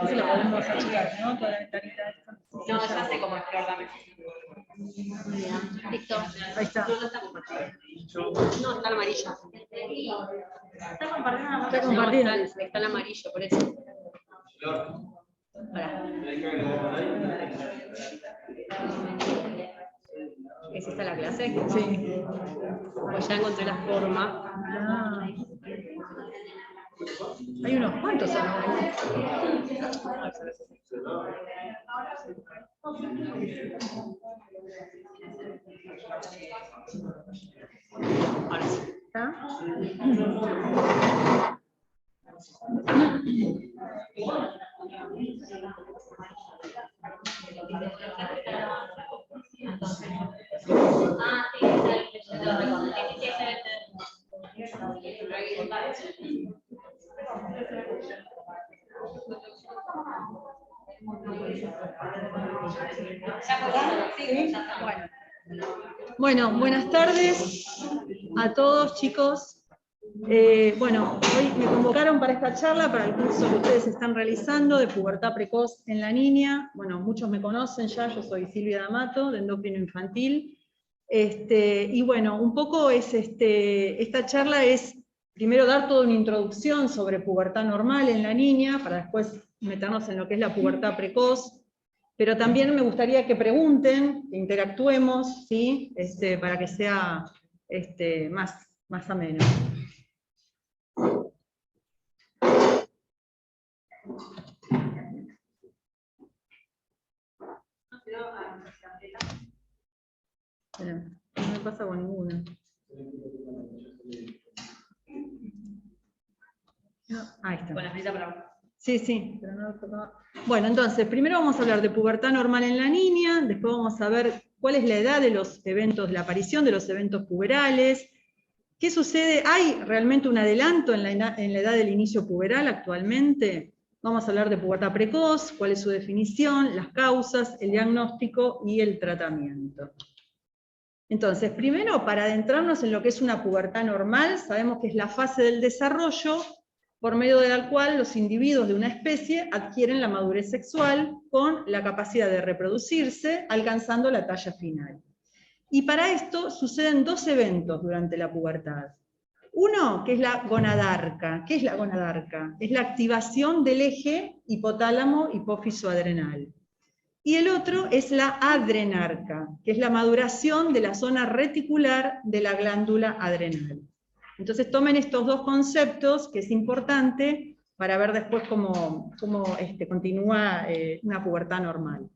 Eso lo podemos achicar, ¿no? Toda la ventanita esta. No, ya sé cómo es, Flor, dame. Listo. Ahí está. No, está el amarillo. ¿Está compartiendo? Está compartido. No, está el amarillo, por eso. Pará. ¿Es esta la clase? Sí. Pues ya encontré la forma. Ah. Hay unos cuantos ahora. Ahora sí. ¿Está? Bueno, buenas tardes a todos, chicos. Bueno, hoy me convocaron para esta charla, para el curso que ustedes están realizando de pubertad precoz en la niña. Bueno, muchos me conocen ya, yo soy Silvia D'Amato, de Endocrino Infantil. Y bueno, un poco es esta charla es primero dar toda una introducción sobre pubertad normal en la niña, para después meternos en lo que es la pubertad precoz. Pero también me gustaría que pregunten, que interactuemos, ¿sí? Para que sea más ameno. No me pasa con ninguna. No, ahí está. Con la flechita para abajo. Sí, pero no tocaba. Bueno, entonces, primero vamos a hablar de pubertad normal en la niña, después vamos a ver cuál es la edad de los eventos, de la aparición de los eventos puberales, qué sucede, ¿hay realmente un adelanto en la edad del inicio puberal actualmente? Vamos a hablar de pubertad precoz, cuál es su definición, las causas, el diagnóstico y el tratamiento. Entonces, primero, para adentrarnos en lo que es una pubertad normal, sabemos que es la fase del desarrollo por medio de la cual los individuos de una especie adquieren la madurez sexual con la capacidad de reproducirse, alcanzando la talla final. Y para esto suceden dos eventos durante la pubertad. Uno, que es la gonadarca. ¿Qué es la gonadarca? Es la activación del eje hipotálamo-hipófiso adrenal. Y el otro es la adrenarca, que es la maduración de la zona reticular de la glándula adrenal. Entonces tomen estos dos conceptos, que es importante, para ver después cómo continúa una pubertad normal.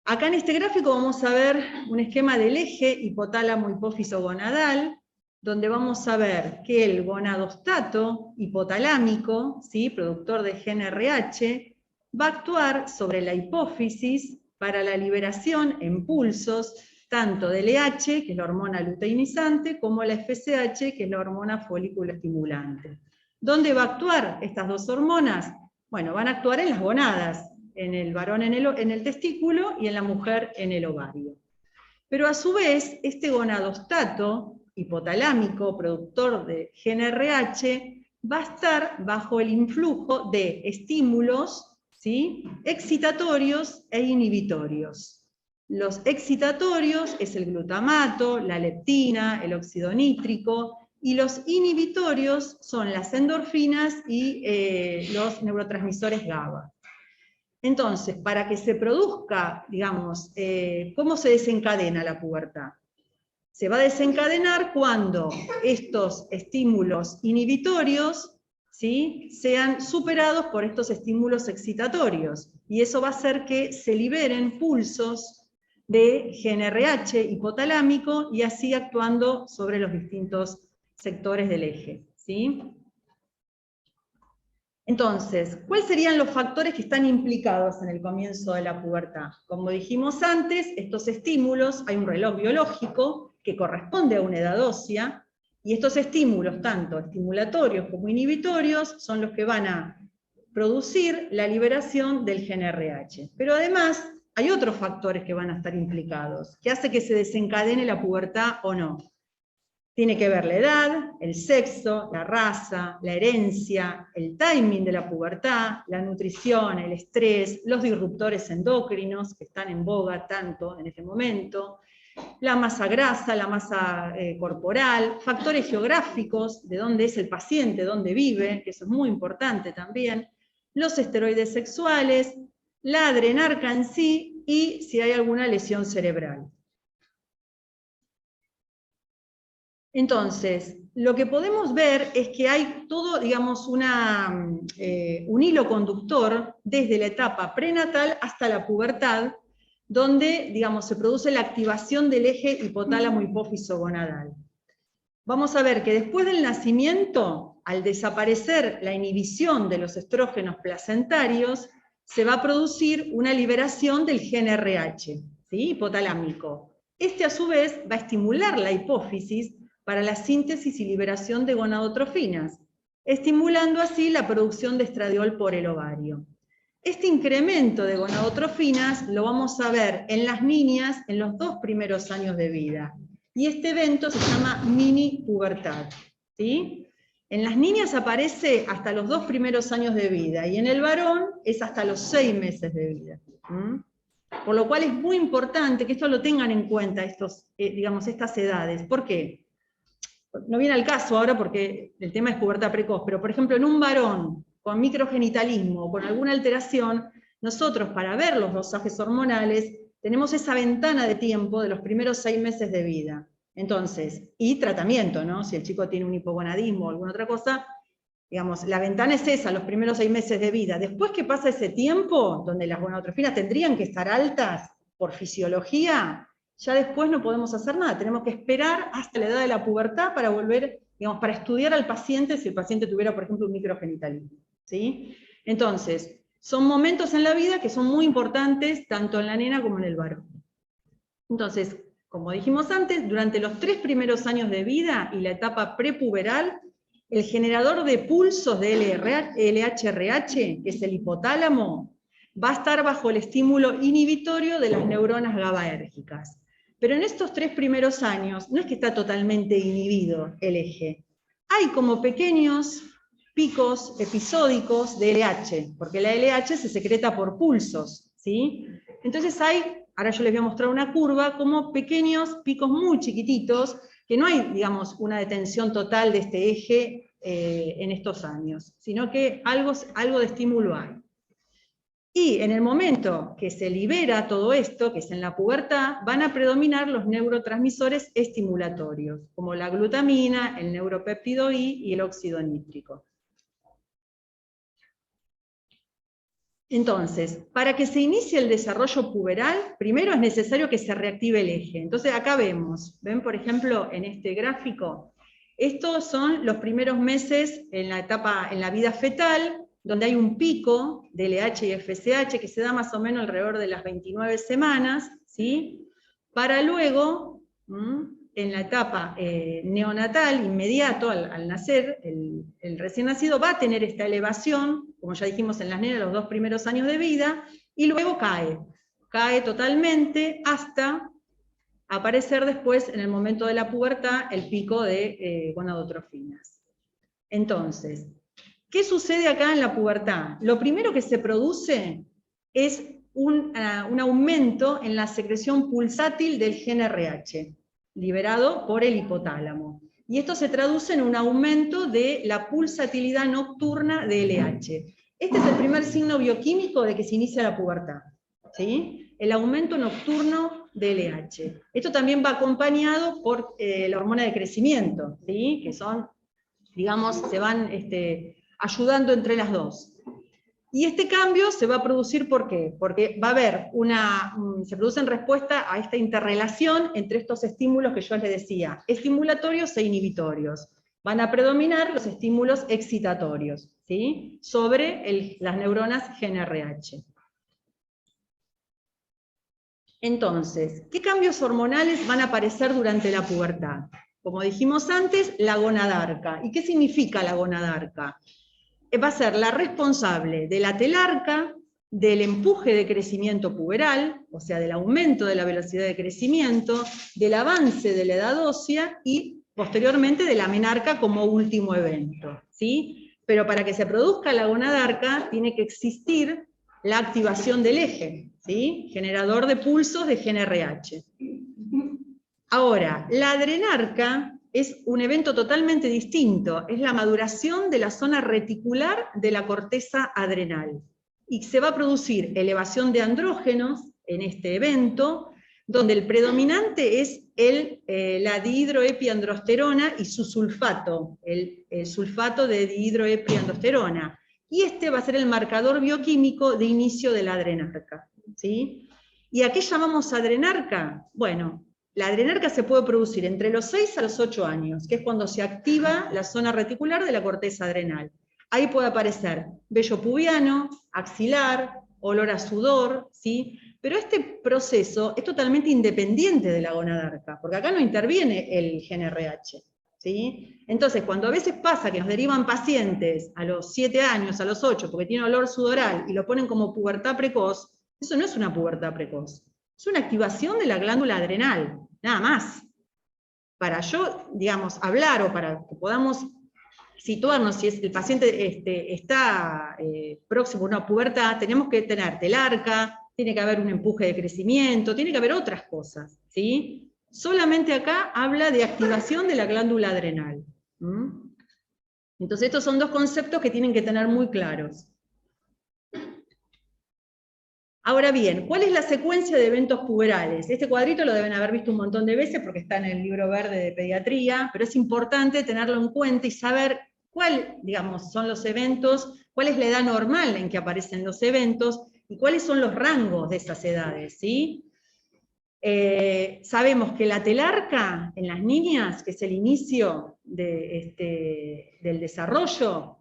Acá en este gráfico vamos a ver un esquema del eje hipotálamo-hipófiso gonadal, donde vamos a ver que el gonadostato hipotalámico, ¿sí?, productor de GnRH, va a actuar sobre la hipófisis para la liberación en pulsos tanto del LH, que es la hormona luteinizante, como la FSH, que es la hormona folículo estimulante. ¿Dónde va a actuar estas dos hormonas? Bueno, van a actuar en las gonadas, en el varón en el testículo y en la mujer en el ovario. Pero a su vez, este gonadostato hipotalámico, productor de GnRH, va a estar bajo el influjo de estímulos, ¿sí?, excitatorios e inhibitorios. Los excitatorios es el glutamato, la leptina, el óxido nítrico, y los inhibitorios son las endorfinas y los neurotransmisores GABA. Entonces, para que se produzca, digamos, ¿cómo se desencadena la pubertad? Se va a desencadenar cuando estos estímulos inhibitorios, ¿sí?, sean superados por estos estímulos excitatorios. Y eso va a hacer que se liberen pulsos de GnRH hipotalámico y así actuando sobre los distintos sectores del eje, ¿sí? Entonces, ¿cuáles serían los factores que están implicados en el comienzo de la pubertad? Como dijimos antes, estos estímulos, hay un reloj biológico que corresponde a una edad ósea, y estos estímulos, tanto estimulatorios como inhibitorios, son los que van a producir la liberación del GnRH. Pero además, hay otros factores que van a estar implicados, que hace que se desencadene la pubertad o no. Tiene que ver la edad, el sexo, la raza, la herencia, el timing de la pubertad, la nutrición, el estrés, los disruptores endocrinos que están en boga tanto en este momento, la masa grasa, la masa corporal, factores geográficos, de dónde es el paciente, dónde vive, que eso es muy importante también, los esteroides sexuales, la adrenarca en sí y si hay alguna lesión cerebral. Entonces, lo que podemos ver es que hay todo, digamos, un hilo conductor desde la etapa prenatal hasta la pubertad, donde, digamos, se produce la activación del eje hipotálamo-hipófiso-gonadal. Vamos a ver que después del nacimiento, al desaparecer la inhibición de los estrógenos placentarios, se va a producir una liberación del gen RH, ¿sí? Hipotalámico. Este, a su vez, va a estimular la hipófisis para la síntesis y liberación de gonadotrofinas, estimulando así la producción de estradiol por el ovario. Este incremento de gonadotrofinas lo vamos a ver en las niñas en los 2 primeros años de vida. Y este evento se llama mini pubertad, ¿sí? En las niñas aparece hasta los 2 primeros años de vida, y en el varón es hasta los 6 meses de vida. Por lo cual es muy importante que esto lo tengan en cuenta, digamos, estas edades. ¿Por qué? No viene al caso ahora porque el tema es pubertad precoz, pero por ejemplo en un varón con microgenitalismo o con alguna alteración, nosotros para ver los dosajes hormonales tenemos esa ventana de tiempo de los primeros 6 meses de vida. Entonces, y tratamiento, ¿no? Si el chico tiene un hipogonadismo o alguna otra cosa, digamos, la ventana es esa, los primeros 6 meses de vida. Después que pasa ese tiempo, donde las gonadotrofinas tendrían que estar altas por fisiología, ya después no podemos hacer nada, tenemos que esperar hasta la edad de la pubertad para volver, digamos, para estudiar al paciente si el paciente tuviera, por ejemplo, un microgenitalismo, ¿sí? Entonces, son momentos en la vida que son muy importantes, tanto en la nena como en el varón. Entonces, como dijimos antes, durante los 3 primeros años de vida y la etapa prepuberal, el generador de pulsos de LHRH, que es el hipotálamo, va a estar bajo el estímulo inhibitorio de las neuronas GABAérgicas. Pero en estos 3 primeros años no es que está totalmente inhibido el eje. Hay como pequeños picos episódicos de LH, porque la LH se secreta por pulsos, ¿sí? Entonces hay, ahora yo les voy a mostrar una curva, como pequeños picos muy chiquititos, que no hay, digamos, una detención total de este eje en estos años, sino que algo de estímulo hay. Y en el momento que se libera todo esto, que es en la pubertad, van a predominar los neurotransmisores estimulatorios, como la glutamina, el neuropéptido I y el óxido nítrico. Entonces, para que se inicie el desarrollo puberal, primero es necesario que se reactive el eje. Entonces acá ven por ejemplo en este gráfico, estos son los primeros meses en la vida fetal, donde hay un pico de LH y FSH que se da más o menos alrededor de las 29 semanas, ¿sí? Para luego, en la etapa neonatal, inmediato al nacer, el recién nacido va a tener esta elevación, como ya dijimos en las nenas, los 2 primeros años de vida, y luego cae totalmente hasta aparecer después, en el momento de la pubertad, el pico de gonadotrofinas. Entonces, ¿qué sucede acá en la pubertad? Lo primero que se produce es un aumento en la secreción pulsátil del gen RH, liberado por el hipotálamo. Y esto se traduce en un aumento de la pulsatilidad nocturna de LH. Este es el primer signo bioquímico de que se inicia la pubertad, ¿sí? El aumento nocturno de LH. Esto también va acompañado por la hormona de crecimiento, ¿sí? Que son, digamos, se van ayudando entre las dos. Y este cambio se va a producir, ¿por qué? Porque va a haber se produce en respuesta a esta interrelación entre estos estímulos que yo les decía, estimulatorios e inhibitorios. Van a predominar los estímulos excitatorios, ¿sí? Sobre las neuronas GNRH. Entonces, ¿qué cambios hormonales van a aparecer durante la pubertad? Como dijimos antes, la gonadarca. ¿Y qué significa la gonadarca? Va a ser la responsable de la telarca, del empuje de crecimiento puberal, o sea, del aumento de la velocidad de crecimiento, del avance de la edad ósea y posteriormente de la menarca como último evento, ¿sí? Pero para que se produzca la gonadarca tiene que existir la activación del eje, ¿sí? Generador de pulsos de GnRH. Ahora, la adrenarca es un evento totalmente distinto, es la maduración de la zona reticular de la corteza adrenal. Y se va a producir elevación de andrógenos en este evento, donde el predominante es la dihidroepiandrosterona y su sulfato, el sulfato de dihidroepiandrosterona. Y este va a ser el marcador bioquímico de inicio de la adrenarca, ¿sí? ¿Y a qué llamamos adrenarca? Bueno, la adrenarca se puede producir entre los 6 a los 8 años, que es cuando se activa la zona reticular de la corteza adrenal. Ahí puede aparecer vello pubiano, axilar, olor a sudor, ¿sí? Pero este proceso es totalmente independiente de la gonadarca, porque acá no interviene el GnRH, ¿sí? Entonces, cuando a veces pasa que nos derivan pacientes a los 7 años, a los 8, porque tiene olor sudoral y lo ponen como pubertad precoz, eso no es una pubertad precoz, es una activación de la glándula adrenal, nada más. Para yo, digamos, hablar o para que podamos situarnos si el paciente está próximo a una pubertad, tenemos que tener telarca, tiene que haber un empuje de crecimiento, tiene que haber otras cosas, ¿sí? Solamente acá habla de activación de la glándula adrenal. Entonces estos son dos conceptos que tienen que tener muy claros. Ahora bien, ¿cuál es la secuencia de eventos puberales? Este cuadrito lo deben haber visto un montón de veces porque está en el libro verde de pediatría, pero es importante tenerlo en cuenta y saber cuál, digamos, son los eventos, cuál es la edad normal en que aparecen los eventos y cuáles son los rangos de esas edades, ¿sí? Sabemos que la telarca en las niñas, que es el inicio del desarrollo,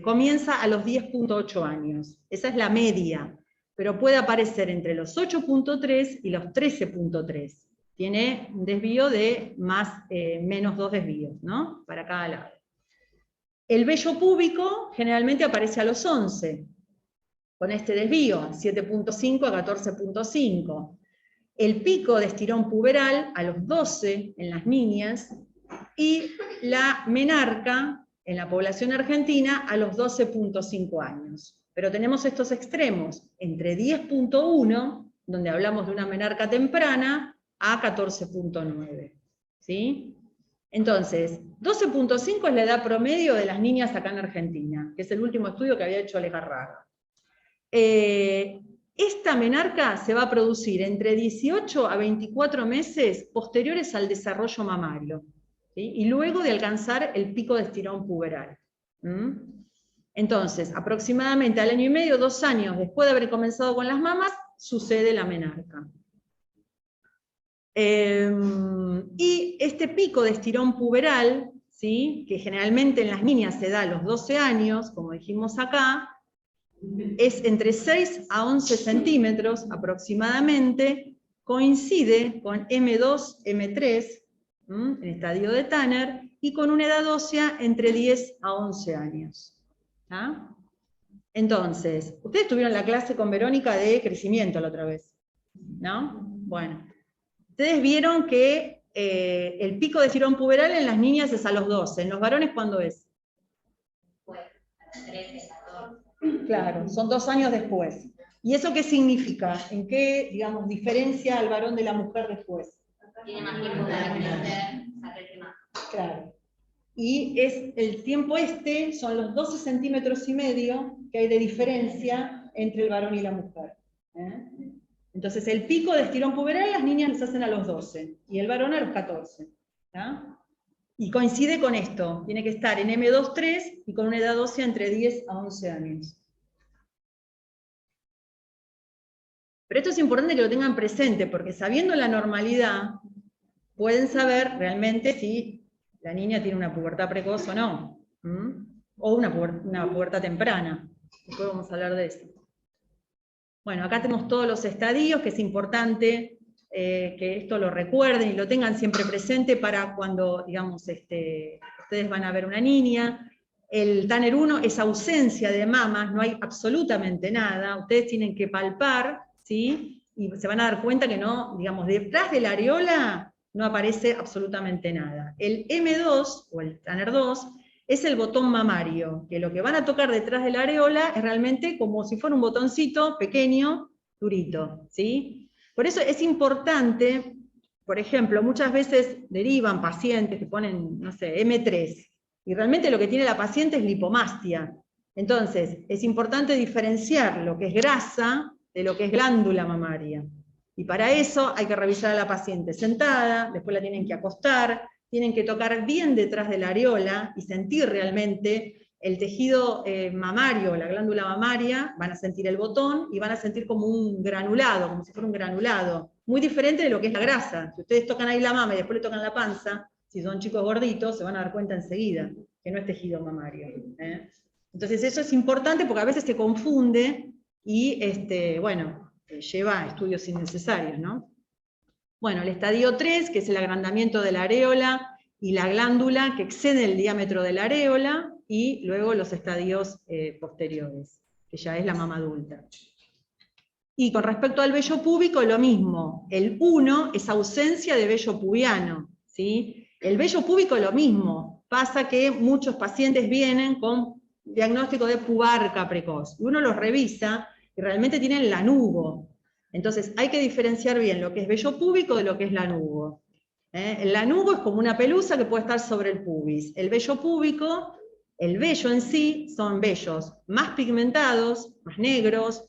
comienza a los 10.8 años. Esa es la media, pero puede aparecer entre los 8.3 y los 13.3. Tiene un desvío de menos 2 desvíos, ¿no? Para cada lado. El vello púbico generalmente aparece a los 11, con este desvío, 7.5 a 14.5. El pico de estirón puberal a los 12 en las niñas, y la menarca en la población argentina a los 12.5 años. Pero tenemos estos extremos, entre 10.1, donde hablamos de una menarca temprana, a 14.9. ¿Sí? Entonces, 12.5 es la edad promedio de las niñas acá en Argentina, que es el último estudio que había hecho Legarraga. Esta menarca se va a producir entre 18 a 24 meses posteriores al desarrollo mamario, ¿sí? Y luego de alcanzar el pico de estirón puberal. Entonces, aproximadamente al año y medio, 2 años después de haber comenzado con las mamas, sucede la menarca. Y este pico de estirón puberal, ¿sí? Que generalmente en las niñas se da a los 12 años, como dijimos acá, es entre 6 a 11 centímetros aproximadamente, coincide con M2, M3, en estadio de Tanner, y con una edad ósea entre 10 a 11 años. ¿Ah? Entonces, ustedes tuvieron la clase con Verónica de crecimiento la otra vez, ¿no? Bueno, ustedes vieron que el pico de estirón puberal en las niñas es a los 12, ¿en los varones cuándo es? Pues, 13, 14. Claro, son 2 años después. ¿Y eso qué significa? ¿En qué, digamos, diferencia al varón de la mujer después? Tiene más tiempo para crecer, sacarse más. Claro. Y es el tiempo son los 12 centímetros y medio que hay de diferencia entre el varón y la mujer. Entonces el pico de estirón puberal las niñas los hacen a los 12 y el varón a los 14. ¿Tá? Y coincide con esto, tiene que estar en M2-3 y con una edad ósea entre 10 a 11 años. Pero esto es importante que lo tengan presente, porque sabiendo la normalidad, pueden saber realmente si la niña tiene una pubertad precoz o no. O una pubertad temprana. Después vamos a hablar de eso. Bueno, acá tenemos todos los estadios, que es importante que esto lo recuerden y lo tengan siempre presente para cuando, digamos, ustedes van a ver una niña. El Tanner 1 es ausencia de mamas, no hay absolutamente nada, ustedes tienen que palpar, ¿sí? Y se van a dar cuenta que no, digamos, detrás de la areola no aparece absolutamente nada. El M2, o el Tanner 2, es el botón mamario, que lo que van a tocar detrás de la areola es realmente como si fuera un botoncito pequeño, durito, ¿sí? Por eso es importante, por ejemplo, muchas veces derivan pacientes que ponen, no sé, M3, y realmente lo que tiene la paciente es lipomastia. Entonces, es importante diferenciar lo que es grasa de lo que es glándula mamaria. Y para eso hay que revisar a la paciente sentada, después la tienen que acostar, tienen que tocar bien detrás de la areola y sentir realmente el tejido mamario, la glándula mamaria, van a sentir el botón y van a sentir como un granulado, como si fuera un granulado. Muy diferente de lo que es la grasa. Si ustedes tocan ahí la mama y después le tocan la panza, si son chicos gorditos, se van a dar cuenta enseguida que no es tejido mamario. Entonces eso es importante porque a veces se confunde y, bueno, lleva a estudios innecesarios, ¿no? Bueno, el estadio 3, que es el agrandamiento de la areola y la glándula que excede el diámetro de la areola, y luego los estadios posteriores, que ya es la mama adulta. Y con respecto al vello púbico, lo mismo. El 1 es ausencia de vello pubiano, ¿sí? El vello púbico lo mismo. Pasa que muchos pacientes vienen con diagnóstico de pubarca precoz. Uno los revisa y realmente tienen lanugo. Entonces hay que diferenciar bien lo que es vello púbico de lo que es lanugo. El lanugo es como una pelusa que puede estar sobre el pubis. El vello púbico, el vello en sí, son vellos más pigmentados, más negros,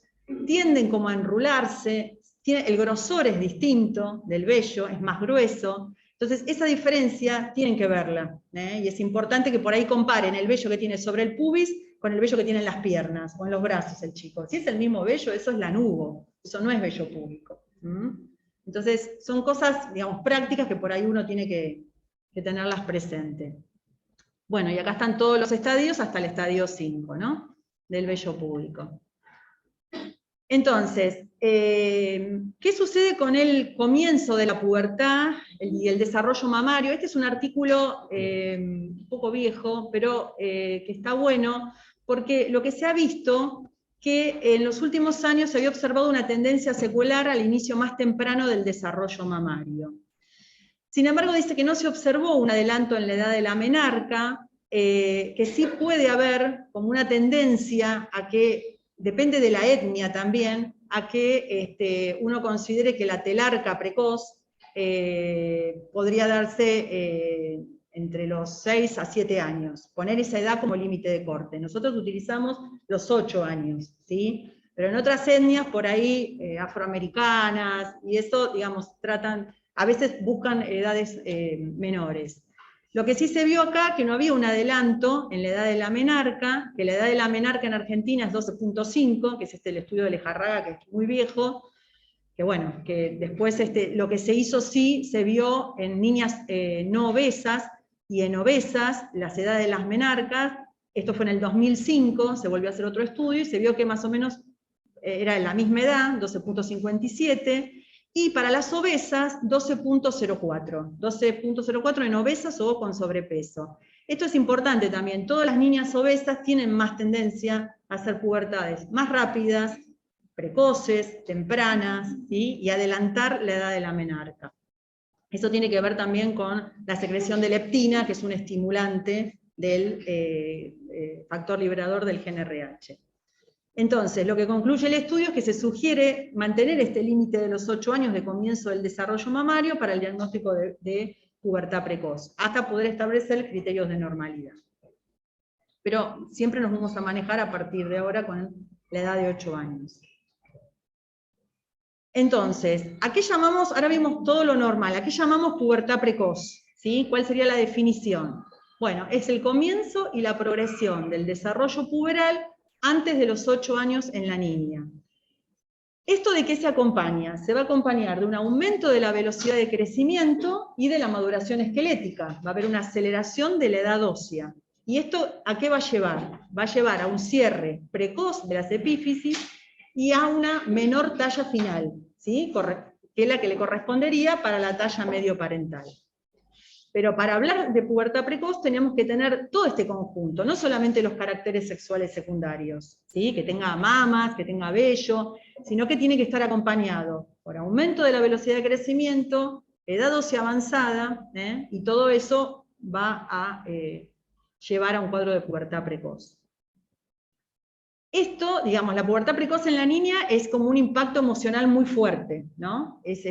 tienden como a enrularse, el grosor es distinto del vello, es más grueso. Entonces esa diferencia tienen que verla, y es importante que por ahí comparen el vello que tiene sobre el pubis con el vello que tiene en las piernas o en los brazos el chico. Si es el mismo vello, eso es lanugo, eso no es vello púbico. Entonces son cosas, digamos, prácticas que por ahí uno tiene que tenerlas presentes. Bueno, y acá están todos los estadios hasta el estadio 5, ¿no? Del vello púbico. Entonces, ¿qué sucede con el comienzo de la pubertad y el desarrollo mamario? Este es un artículo un poco viejo, pero que está bueno, porque lo que se ha visto, que en los últimos años se había observado una tendencia secular al inicio más temprano del desarrollo mamario. Sin embargo, dice que no se observó un adelanto en la edad de la menarca, que sí puede haber como una tendencia a que, depende de la etnia también, a que uno considere que la telarca precoz podría darse entre los 6 a 7 años, poner esa edad como límite de corte. Nosotros utilizamos los 8 años, ¿sí? Pero en otras etnias, por ahí, afroamericanas, y eso, digamos, tratan, a veces buscan edades menores. Lo que sí se vio acá, que no había un adelanto en la edad de la menarca, que la edad de la menarca en Argentina es 12.5, que es el estudio de Lejarraga, que es muy viejo, que bueno, que después lo que se hizo sí se vio en niñas no obesas, y en obesas, las edades de las menarcas, esto fue en el 2005, se volvió a hacer otro estudio, y se vio que más o menos era de la misma edad, 12.57, y para las obesas, 12.04. 12.04 en obesas o con sobrepeso. Esto es importante también, todas las niñas obesas tienen más tendencia a hacer pubertades más rápidas, precoces, tempranas, ¿sí? Y adelantar la edad de la menarca. Eso tiene que ver también con la secreción de leptina, que es un estimulante del factor liberador del gen RH. Entonces, lo que concluye el estudio es que se sugiere mantener este límite de los 8 años de comienzo del desarrollo mamario para el diagnóstico de pubertad precoz, hasta poder establecer criterios de normalidad. Pero siempre nos vamos a manejar a partir de ahora con la edad de 8 años. Entonces, ¿a qué llamamos? Ahora vimos todo lo normal, ¿a qué llamamos pubertad precoz? ¿Sí? ¿Cuál sería la definición? Bueno, es el comienzo y la progresión del desarrollo puberal antes de los 8 años en la niña. ¿Esto de qué se acompaña? Se va a acompañar de un aumento de la velocidad de crecimiento y de la maduración esquelética. Va a haber una aceleración de la edad ósea. ¿Y esto a qué va a llevar? Va a llevar a un cierre precoz de las epífisis y a una menor talla final, ¿sí? Que es la que le correspondería para la talla medio parental. Pero para hablar de pubertad precoz tenemos que tener todo este conjunto, no solamente los caracteres sexuales secundarios, ¿sí? Que tenga mamas, que tenga vello, sino que tiene que estar acompañado por aumento de la velocidad de crecimiento, edad ósea avanzada, y todo eso va a llevar a un cuadro de pubertad precoz. Esto, digamos, la pubertad precoz en la niña es como un impacto emocional muy fuerte, ¿no? Es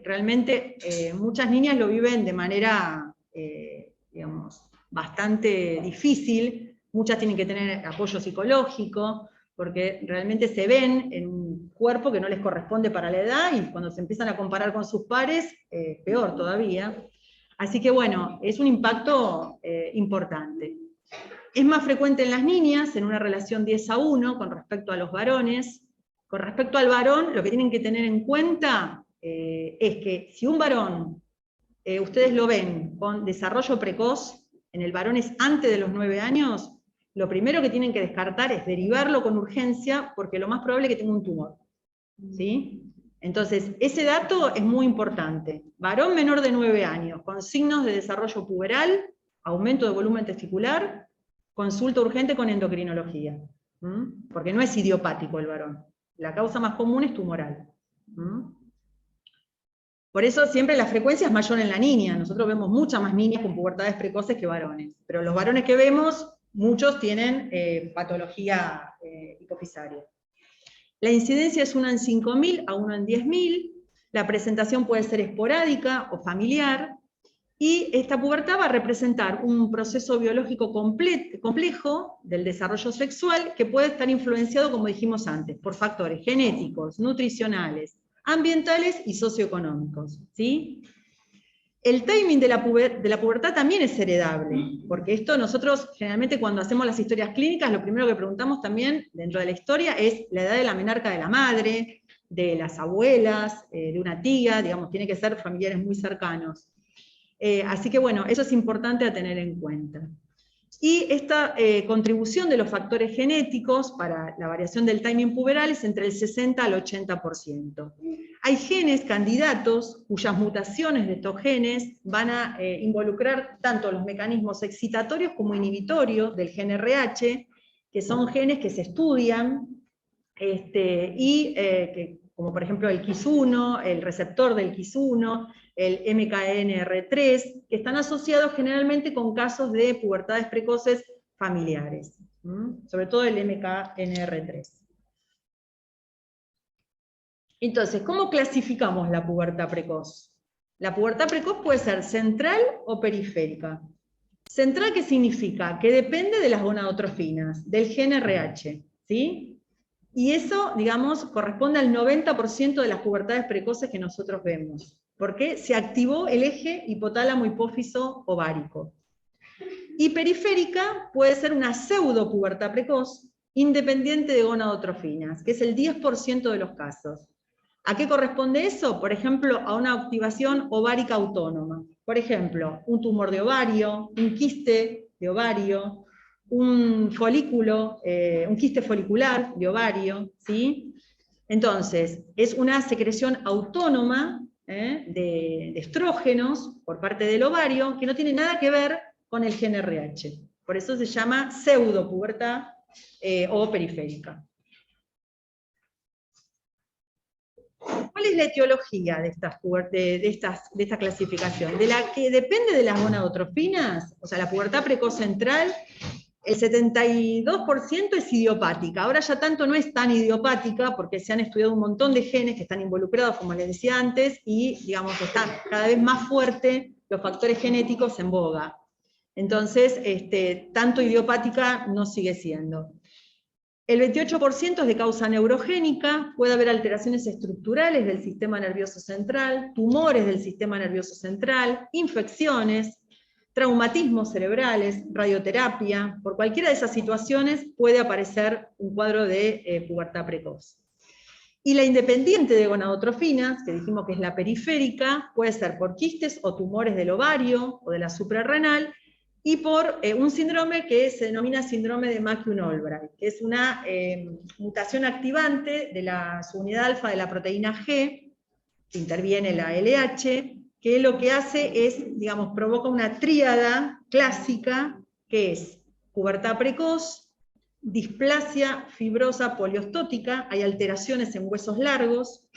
realmente muchas niñas lo viven de manera, digamos, bastante difícil, muchas tienen que tener apoyo psicológico, porque realmente se ven en un cuerpo que no les corresponde para la edad, y cuando se empiezan a comparar con sus pares, peor todavía. Así que bueno, es un impacto importante. Es más frecuente en las niñas, en una relación 10-1 con respecto a los varones. Con respecto al varón, lo que tienen que tener en cuenta es que si un varón, ustedes lo ven con desarrollo precoz, en el varón es antes de los 9 años, lo primero que tienen que descartar es derivarlo con urgencia, porque lo más probable es que tenga un tumor. ¿Sí? Entonces, ese dato es muy importante. Varón menor de 9 años, con signos de desarrollo puberal, aumento de volumen testicular, consulta urgente con endocrinología, porque no es idiopático el varón. La causa más común es tumoral. Por eso siempre la frecuencia es mayor en la niña. Nosotros vemos muchas más niñas con pubertades precoces que varones. Pero los varones que vemos, muchos tienen patología hipofisaria. La incidencia es 1 en 5.000 a 1 en 10.000. La presentación puede ser esporádica o familiar. Y esta pubertad va a representar un proceso biológico complejo del desarrollo sexual que puede estar influenciado, como dijimos antes, por factores genéticos, nutricionales, ambientales y socioeconómicos, ¿sí? El timing de la pubertad también es heredable, porque esto nosotros generalmente cuando hacemos las historias clínicas, lo primero que preguntamos también dentro de la historia es la edad de la menarca de la madre, de las abuelas, de una tía, digamos, tiene que ser familiares muy cercanos. Así que bueno, eso es importante a tener en cuenta. Y esta contribución de los factores genéticos para la variación del timing puberal es entre el 60 al 80%. Hay genes candidatos cuyas mutaciones de estos genes van a involucrar tanto los mecanismos excitatorios como inhibitorios del gen RH, que son genes que se estudian, como por ejemplo el KIS1, el receptor del KIS1, el MKNR3, que están asociados generalmente con casos de pubertades precoces familiares, sobre todo el MKNR3. Entonces, ¿cómo clasificamos la pubertad precoz? La pubertad precoz puede ser central o periférica. Central, ¿qué significa? Que depende de las gonadotrofinas, del gen RH, ¿sí? Y eso, digamos, corresponde al 90% de las pubertades precoces que nosotros vemos, porque se activó el eje hipotálamo hipófiso ovárico. Y periférica puede ser una pseudopubertad precoz, independiente de gonadotrofinas, que es el 10% de los casos. ¿A qué corresponde eso? Por ejemplo, a una activación ovárica autónoma. Por ejemplo, un tumor de ovario, un quiste de ovario, un folículo, un quiste folicular de ovario, ¿sí? Entonces, es una secreción autónoma de estrógenos por parte del ovario que no tiene nada que ver con el gen RH. Por eso se llama pseudopubertad o periférica. ¿Cuál es la etiología de esta clasificación? De la que depende de las gonadotrofinas, o sea, la pubertad precoz central, el 72% es idiopática. Ahora ya tanto no es tan idiopática porque se han estudiado un montón de genes que están involucrados, como les decía antes, y digamos que están cada vez más fuertes los factores genéticos en boga. Entonces, tanto idiopática no sigue siendo. El 28% es de causa neurogénica, puede haber alteraciones estructurales del sistema nervioso central, tumores del sistema nervioso central, infecciones, traumatismos cerebrales, radioterapia. Por cualquiera de esas situaciones puede aparecer un cuadro de pubertad precoz. Y la independiente de gonadotrofinas, que dijimos que es la periférica, puede ser por quistes o tumores del ovario o de la suprarrenal, y por un síndrome que se denomina síndrome de McCune-Albright, que es una mutación activante de la subunidad alfa de la proteína G, que interviene la LH, que lo que hace es, digamos, provoca una tríada clásica, que es pubertad precoz, displasia fibrosa poliostótica, hay alteraciones en huesos largos,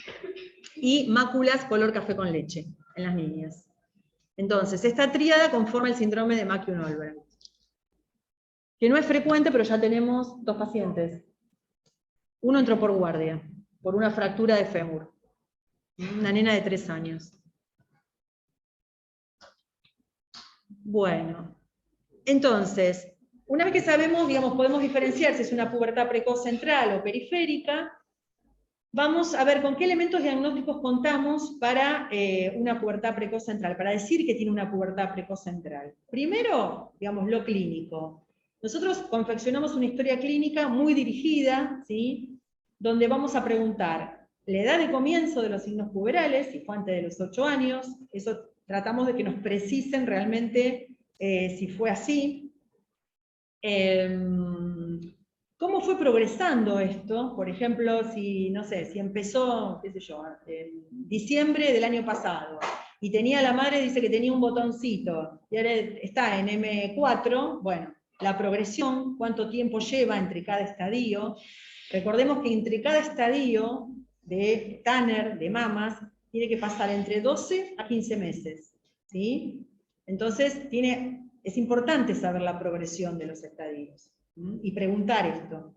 y máculas color café con leche en las niñas. Entonces, esta tríada conforma el síndrome de Macuin-Olbrandt, que no es frecuente, pero ya tenemos 2 pacientes. Uno entró por guardia, por una fractura de fémur. Una nena de 3 años. Bueno, entonces, una vez que sabemos, digamos, podemos diferenciar si es una pubertad precoz central o periférica, vamos a ver con qué elementos diagnósticos contamos para una pubertad precoz central, para decir que tiene una pubertad precoz central. Primero, digamos, lo clínico. Nosotros confeccionamos una historia clínica muy dirigida, ¿sí? Donde vamos a preguntar la edad de comienzo de los signos puberales, si fue antes de los 8 años, eso tratamos de que nos precisen realmente si fue así. ¿Cómo fue progresando esto? Por ejemplo, si, no sé, si empezó, qué sé yo, en diciembre del año pasado, y tenía la madre, dice que tenía un botoncito, y ahora está en M4, bueno, la progresión, cuánto tiempo lleva entre cada estadio. Recordemos que entre cada estadio de Tanner, de mamas, tiene que pasar entre 12 a 15 meses, ¿sí? Entonces, es importante saber la progresión de los estadios y preguntar esto.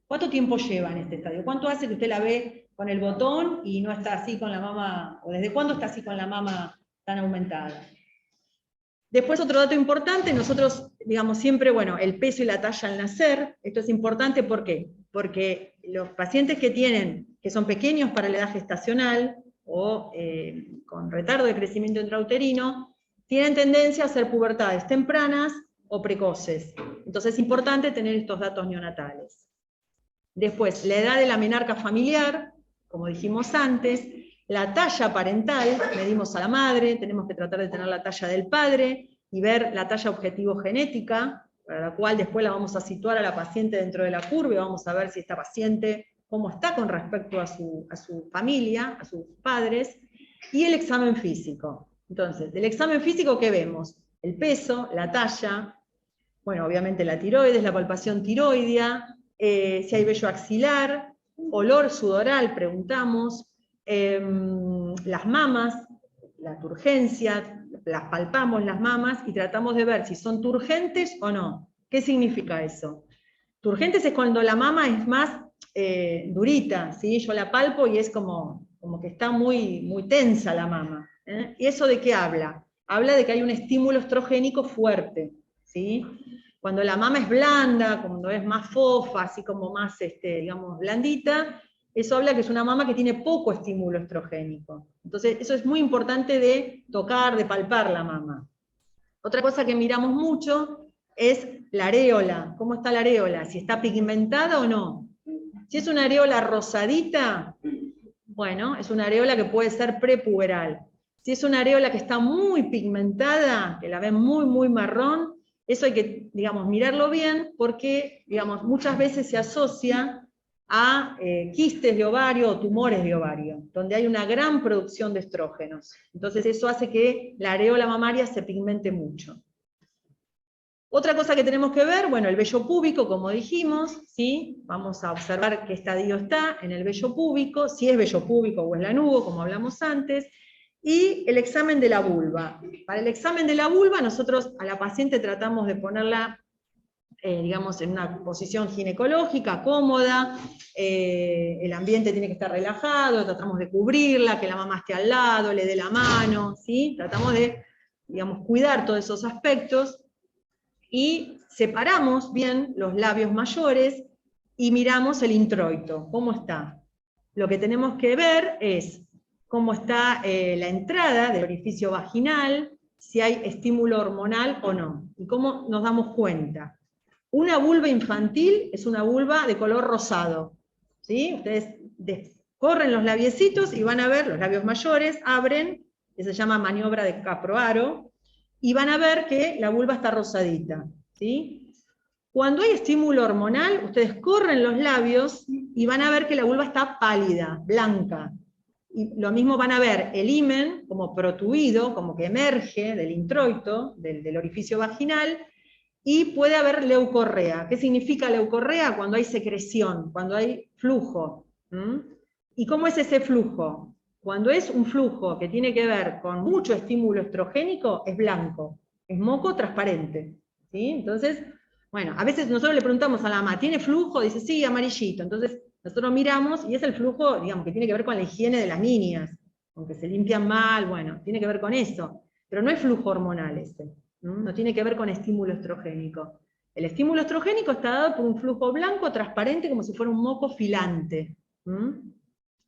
¿Cuánto tiempo lleva en este estadio? ¿Cuánto hace que usted la ve con el botón y no está así con la mama, o desde cuándo está así con la mama tan aumentada? Después, otro dato importante, nosotros, digamos siempre, bueno, el peso y la talla al nacer. Esto es importante, ¿por qué? Porque los pacientes que son pequeños para la edad gestacional, o con retardo de crecimiento intrauterino, tienen tendencia a hacer pubertades tempranas o precoces. Entonces es importante tener estos datos neonatales. Después, la edad de la menarca familiar, como dijimos antes, la talla parental, medimos a la madre, tenemos que tratar de tener la talla del padre, y ver la talla objetivo genética, para la cual después la vamos a situar a la paciente dentro de la curva, y vamos a ver si esta paciente, cómo está con respecto a su familia, a sus padres, y el examen físico. Entonces, del examen físico, ¿qué vemos? El peso, la talla, bueno, obviamente la tiroides, la palpación tiroidea, si hay vello axilar, olor sudoral, preguntamos, las mamas, la turgencia, las palpamos las mamas y tratamos de ver si son turgentes o no. ¿Qué significa eso? Turgentes es cuando la mama es más durita, ¿sí? Yo la palpo y es como que está muy, muy tensa la mama. ¿Y eso de qué habla? Habla de que hay un estímulo estrogénico fuerte, ¿sí? Cuando la mama es blanda, cuando es más fofa, así como más, digamos, blandita, eso habla que es una mama que tiene poco estímulo estrogénico. Entonces, eso es muy importante de tocar, de palpar la mama. Otra cosa que miramos mucho es la areola. ¿Cómo está la areola? Si está pigmentada o no. Si es una areola rosadita, bueno, es una areola que puede ser prepuberal. Si es una areola que está muy pigmentada, que la ven muy, muy marrón, eso hay que, digamos, mirarlo bien, porque, digamos, muchas veces se asocia a quistes de ovario o tumores de ovario, donde hay una gran producción de estrógenos. Entonces eso hace que la areola mamaria se pigmente mucho. Otra cosa que tenemos que ver, bueno, el vello púbico, como dijimos, ¿sí? Vamos a observar qué estadio está en el vello púbico, si es vello púbico o es lanugo, como hablamos antes, y el examen de la vulva. Para el examen de la vulva, nosotros a la paciente tratamos de ponerla, digamos, en una posición ginecológica, cómoda, el ambiente tiene que estar relajado, tratamos de cubrirla, que la mamá esté al lado, le dé la mano, ¿sí? Tratamos de, digamos, cuidar todos esos aspectos, y separamos bien los labios mayores, y miramos el introito, cómo está. Lo que tenemos que ver es cómo está la entrada del orificio vaginal, si hay estímulo hormonal o no, y cómo nos damos cuenta. Una vulva infantil es una vulva de color rosado, ¿sí? Ustedes corren los labiecitos y van a ver, los labios mayores abren, que se llama maniobra de Caproaro, y van a ver que la vulva está rosadita, ¿sí? Cuando hay estímulo hormonal, ustedes corren los labios y van a ver que la vulva está pálida, blanca. Y lo mismo van a ver el himen como protuido, como que emerge del introito, del orificio vaginal, y puede haber leucorrea. ¿Qué significa leucorrea? Cuando hay secreción, cuando hay flujo. ¿Y cómo es ese flujo? Cuando es un flujo que tiene que ver con mucho estímulo estrogénico, es blanco, es moco transparente. ¿Sí? Entonces, bueno, a veces nosotros le preguntamos a la mamá, ¿tiene flujo? Dice, sí, amarillito. Entonces, nosotros miramos y es el flujo, digamos, que tiene que ver con la higiene de las niñas, aunque se limpian mal, bueno, tiene que ver con eso. Pero no es flujo hormonal ese, no tiene que ver con estímulo estrogénico. El estímulo estrogénico está dado por un flujo blanco, transparente, como si fuera un moco filante.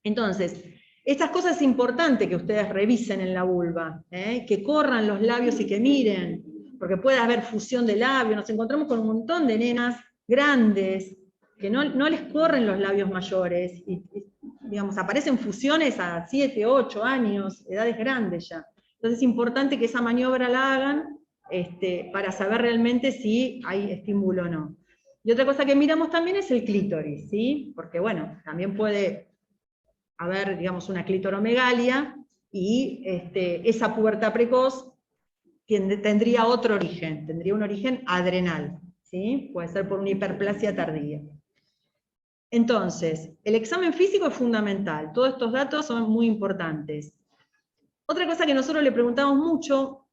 Entonces, estas cosas es importante que ustedes revisen en la vulva, que corran los labios y que miren, porque puede haber fusión de labios. Nos encontramos con un montón de nenas grandes, que no les corren los labios mayores, y digamos, aparecen fusiones a 7, 8 años, edades grandes ya. Entonces es importante que esa maniobra la hagan para saber realmente si hay estímulo o no. Y otra cosa que miramos también es el clítoris, ¿sí? Porque bueno, también puede haber, digamos, una clitoromegalia, y esa pubertad precoz tendría otro origen, tendría un origen adrenal, ¿sí? Puede ser por una hiperplasia tardía. Entonces, el examen físico es fundamental, todos estos datos son muy importantes. Otra cosa que nosotros le preguntamos mucho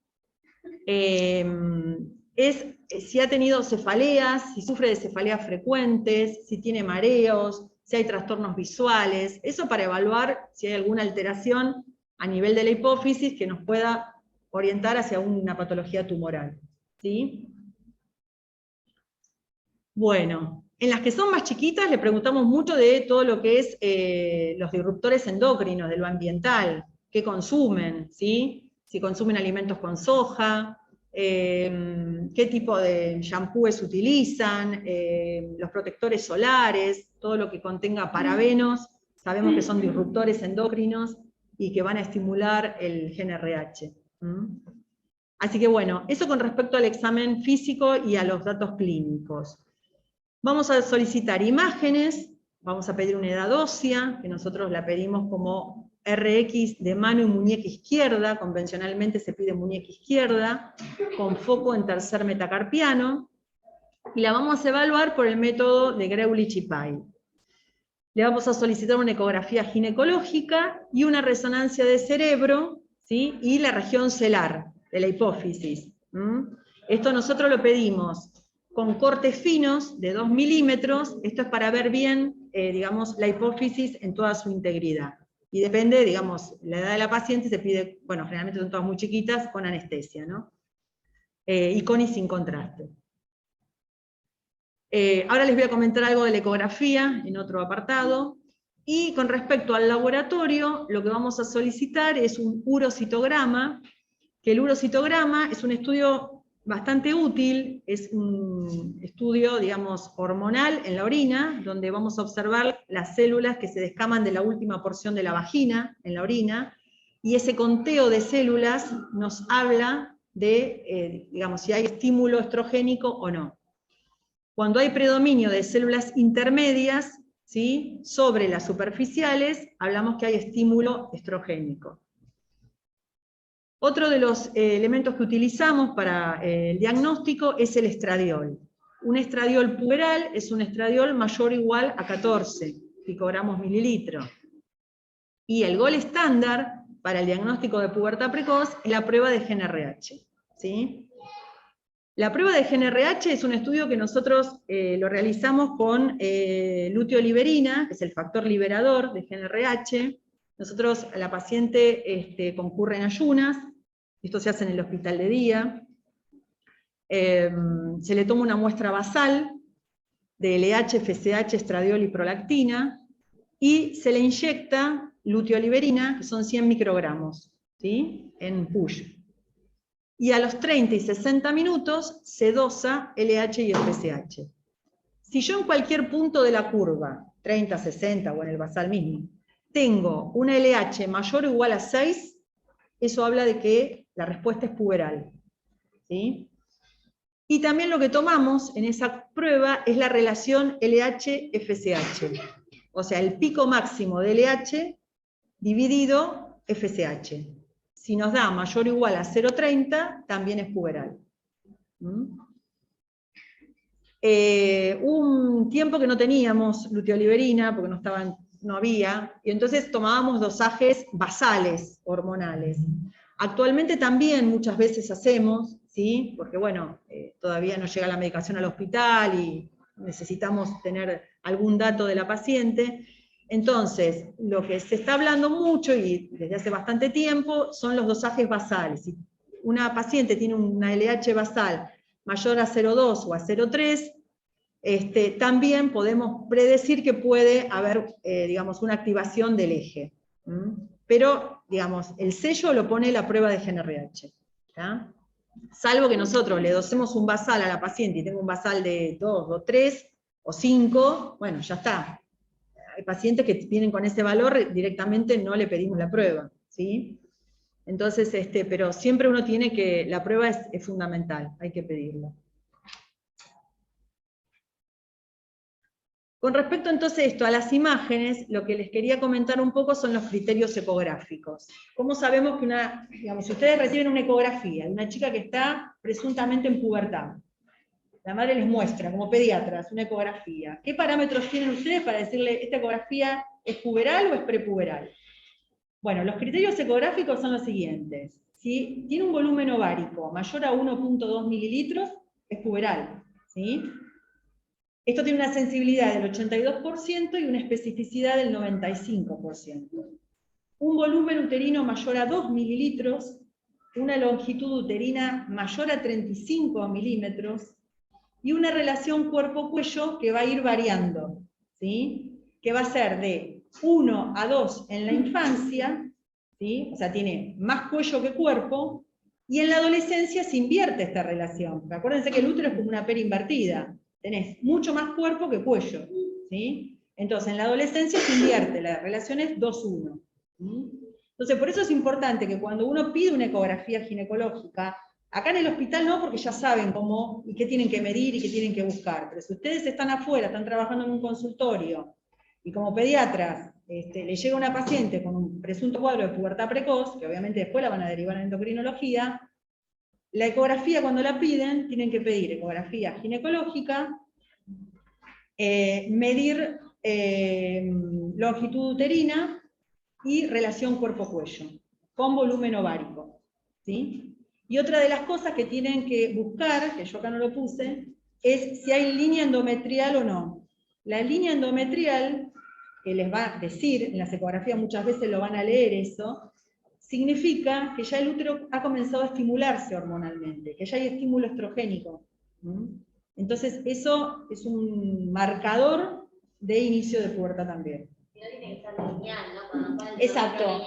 es si ha tenido cefaleas, si sufre de cefaleas frecuentes, si tiene mareos, si hay trastornos visuales, eso para evaluar si hay alguna alteración a nivel de la hipófisis que nos pueda orientar hacia una patología tumoral, ¿sí? Bueno, en las que son más chiquitas le preguntamos mucho de todo lo que es los disruptores endocrinos, de lo ambiental, qué consumen, ¿sí? Si consumen alimentos con soja, qué tipo de shampoos utilizan, los protectores solares, todo lo que contenga parabenos, sabemos que son disruptores endocrinos y que van a estimular el gen RH. Así que bueno, eso con respecto al examen físico y a los datos clínicos. Vamos a solicitar imágenes, vamos a pedir una edad ósea, que nosotros la pedimos como RX de mano y muñeca izquierda, convencionalmente se pide muñeca izquierda, con foco en tercer metacarpiano, y la vamos a evaluar por el método de Greulich y Pye. Le vamos a solicitar una ecografía ginecológica y una resonancia de cerebro, ¿sí? Y la región celar de la hipófisis. Esto nosotros lo pedimos con cortes finos de 2 milímetros, esto es para ver bien, digamos, la hipófisis en toda su integridad. Y depende, digamos, la edad de la paciente se pide, bueno, generalmente son todas muy chiquitas, con anestesia, ¿no? Y con y sin contraste. Ahora les voy a comentar algo de la ecografía en otro apartado. Y con respecto al laboratorio, lo que vamos a solicitar es un urocitograma, que el urocitograma es un estudio bastante útil, es un estudio, digamos, hormonal en la orina, donde vamos a observar las células que se descaman de la última porción de la vagina, en la orina, y ese conteo de células nos habla de, digamos, si hay estímulo estrogénico o no. Cuando hay predominio de células intermedias, ¿sí?, sobre las superficiales, hablamos que hay estímulo estrogénico. Otro de los elementos que utilizamos para el diagnóstico es el estradiol. Un estradiol puberal es un estradiol mayor o igual a 14 picogramos mililitro. Y el gol estándar para el diagnóstico de pubertad precoz es la prueba de GnRH, ¿sí? La prueba de GnRH es un estudio que nosotros lo realizamos con luteoliberina, que es el factor liberador de GnRH. Nosotros, a la paciente concurre en ayunas, esto se hace en el hospital de día, se le toma una muestra basal de LH, FSH, estradiol y prolactina, y se le inyecta luteoliberina, que son 100 microgramos, ¿sí?, en push. Y a los 30 y 60 minutos se dosa LH y FSH. Si yo en cualquier punto de la curva, 30, 60 o en el basal mismo, tengo una LH mayor o igual a 6, eso habla de que la respuesta es puberal, ¿sí? Y también lo que tomamos en esa prueba es la relación LH-FSH. O sea, el pico máximo de LH dividido FSH. Si nos da mayor o igual a 0,30, también es puberal. Un tiempo que no teníamos luteoliberina, porque no había, y entonces tomábamos dosajes basales hormonales. Actualmente también muchas veces hacemos, ¿sí? Porque bueno, todavía no llega la medicación al hospital y necesitamos tener algún dato de la paciente. Entonces, lo que se está hablando mucho, y desde hace bastante tiempo, son los dosajes basales. Si una paciente tiene una LH basal mayor a 0,2 o a 0,3, también podemos predecir que puede haber, digamos, una activación del eje. Pero, digamos, el sello lo pone la prueba de GNRH. ¿tá? Salvo que nosotros le dosemos un basal a la paciente y tenga un basal de 2 o 3 o 5, bueno, ya está. Hay pacientes que vienen con ese valor, directamente no le pedimos la prueba. ¿sí? Entonces, pero siempre uno tiene que, la prueba es fundamental, hay que pedirla. Con respecto entonces a las imágenes, lo que les quería comentar un poco son los criterios ecográficos. ¿Cómo sabemos que digamos, si ustedes reciben una ecografía de una chica que está presuntamente en pubertad, la madre les muestra, como pediatras, una ecografía, ¿qué parámetros tienen ustedes para decirle, esta ecografía es puberal o es prepuberal? Bueno, los criterios ecográficos son los siguientes. Si tiene un volumen ovárico mayor a 1,2 mililitros, es puberal, ¿sí? Esto tiene una sensibilidad del 82% y una especificidad del 95%. Un volumen uterino mayor a 2 mililitros, una longitud uterina mayor a 35 milímetros y una relación cuerpo-cuello que va a ir variando, ¿sí? Que va a ser de 1 a 2 en la infancia, ¿sí? O sea, tiene más cuello que cuerpo, y en la adolescencia se invierte esta relación. Acuérdense que el útero es como una pera invertida. Tenés mucho más cuerpo que cuello, ¿sí? Entonces, en la adolescencia se invierte, la relación es 2-1. Entonces, por eso es importante que cuando uno pide una ecografía ginecológica, acá en el hospital no, porque ya saben cómo y qué tienen que medir y qué tienen que buscar, pero si ustedes están afuera, están trabajando en un consultorio, y como pediatras le llega una paciente con un presunto cuadro de pubertad precoz, que obviamente después la van a derivar a endocrinología, la ecografía cuando la piden, tienen que pedir ecografía ginecológica, medir longitud uterina y relación cuerpo-cuello, con volumen ovárico. ¿sí? Y otra de las cosas que tienen que buscar, que yo acá no lo puse, es si hay línea endometrial o no. La línea endometrial, que les va a decir, en las ecografías muchas veces lo van a leer eso, significa que ya el útero ha comenzado a estimularse hormonalmente, que ya hay estímulo estrogénico. Entonces eso es un marcador de inicio de pubertad también. No tiene que ser lineal, ¿no? Exacto.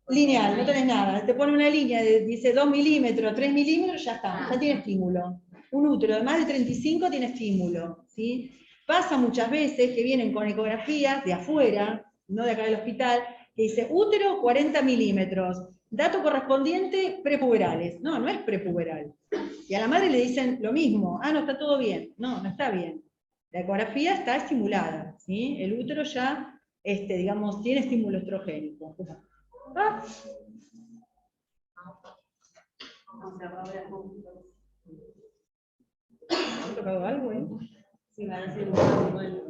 Lineal, no tenés nada. Te pone una línea, dice 2 milímetros, 3 milímetros, ya está, ya tiene estímulo. Un útero de más de 35 tiene estímulo. ¿sí? Pasa muchas veces que vienen con ecografías de afuera, no de acá del hospital, que dice útero 40 milímetros, dato correspondiente prepuberales. No, no es prepuberal. Y a la madre le dicen lo mismo, no, está todo bien. No, no está bien. La ecografía está estimulada, ¿sí? El útero ya, digamos, tiene estímulo estrogénico. ¿Han tocado algo, Sí, va a decir un bueno.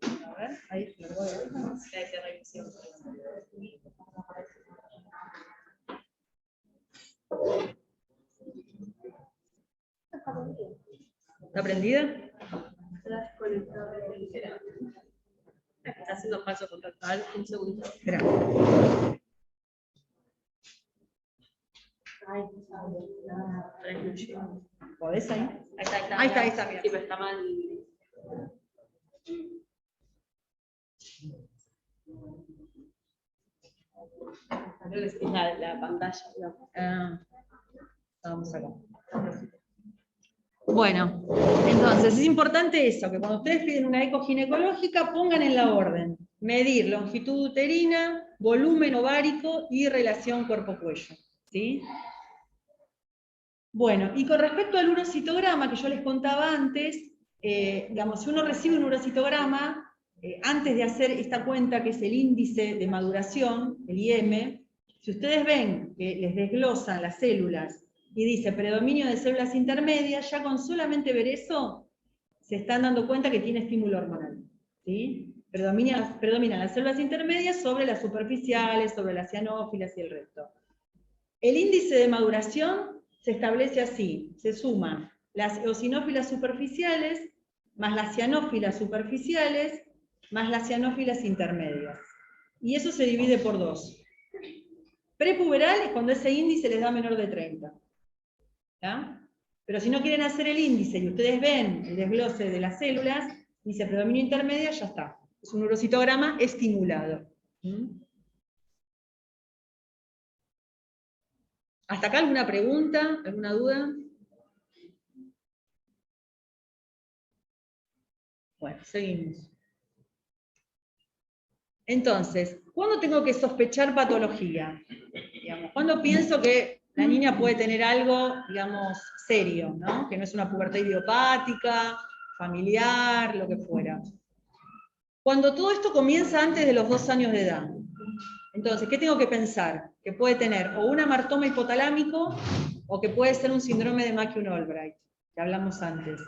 A ver, ahí se lo voy a ver. Hay que revisión. ¿Está prendida? Está haciendo falso contacto. A ver, un segundo. Espera. ¿Podés ahí? Ahí está. Ahí está, mira. Sí, pero está mal. Creo que es la pantalla. Vamos acá. Bueno, entonces es importante eso, que cuando ustedes piden una eco ginecológica pongan en la orden medir longitud uterina, volumen ovárico y relación cuerpo-cuello. ¿sí? Bueno, y con respecto al urocitograma que yo les contaba antes, digamos, si uno recibe un urocitograma, antes de hacer esta cuenta que es el índice de maduración, el IM, si ustedes ven que les desglosan las células y dice predominio de células intermedias, ya con solamente ver eso, se están dando cuenta que tiene estímulo hormonal, ¿sí? Predominan las células intermedias sobre las superficiales, sobre las cianófilas y el resto. El índice de maduración se establece así, se suman las eosinófilas superficiales, más las cianófilas superficiales, más las cianófilas intermedias. Y eso se divide por 2. Prepuberal es cuando ese índice les da menor de 30. ¿Ya? Pero si no quieren hacer el índice y ustedes ven el desglose de las células, dice predominio intermedia, ya está. Es un urocitograma estimulado. ¿Hasta acá alguna pregunta? ¿Alguna duda? Bueno, seguimos. Entonces, ¿cuándo tengo que sospechar patología? Digamos, ¿cuándo pienso que la niña puede tener algo, digamos, serio, ¿no? Que no es una pubertad idiopática, familiar, lo que fuera. Cuando todo esto comienza antes de los 2 años de edad. Entonces, ¿qué tengo que pensar? Que puede tener o un amartoma hipotalámico o que puede ser un síndrome de McCune-Albright, que hablamos antes,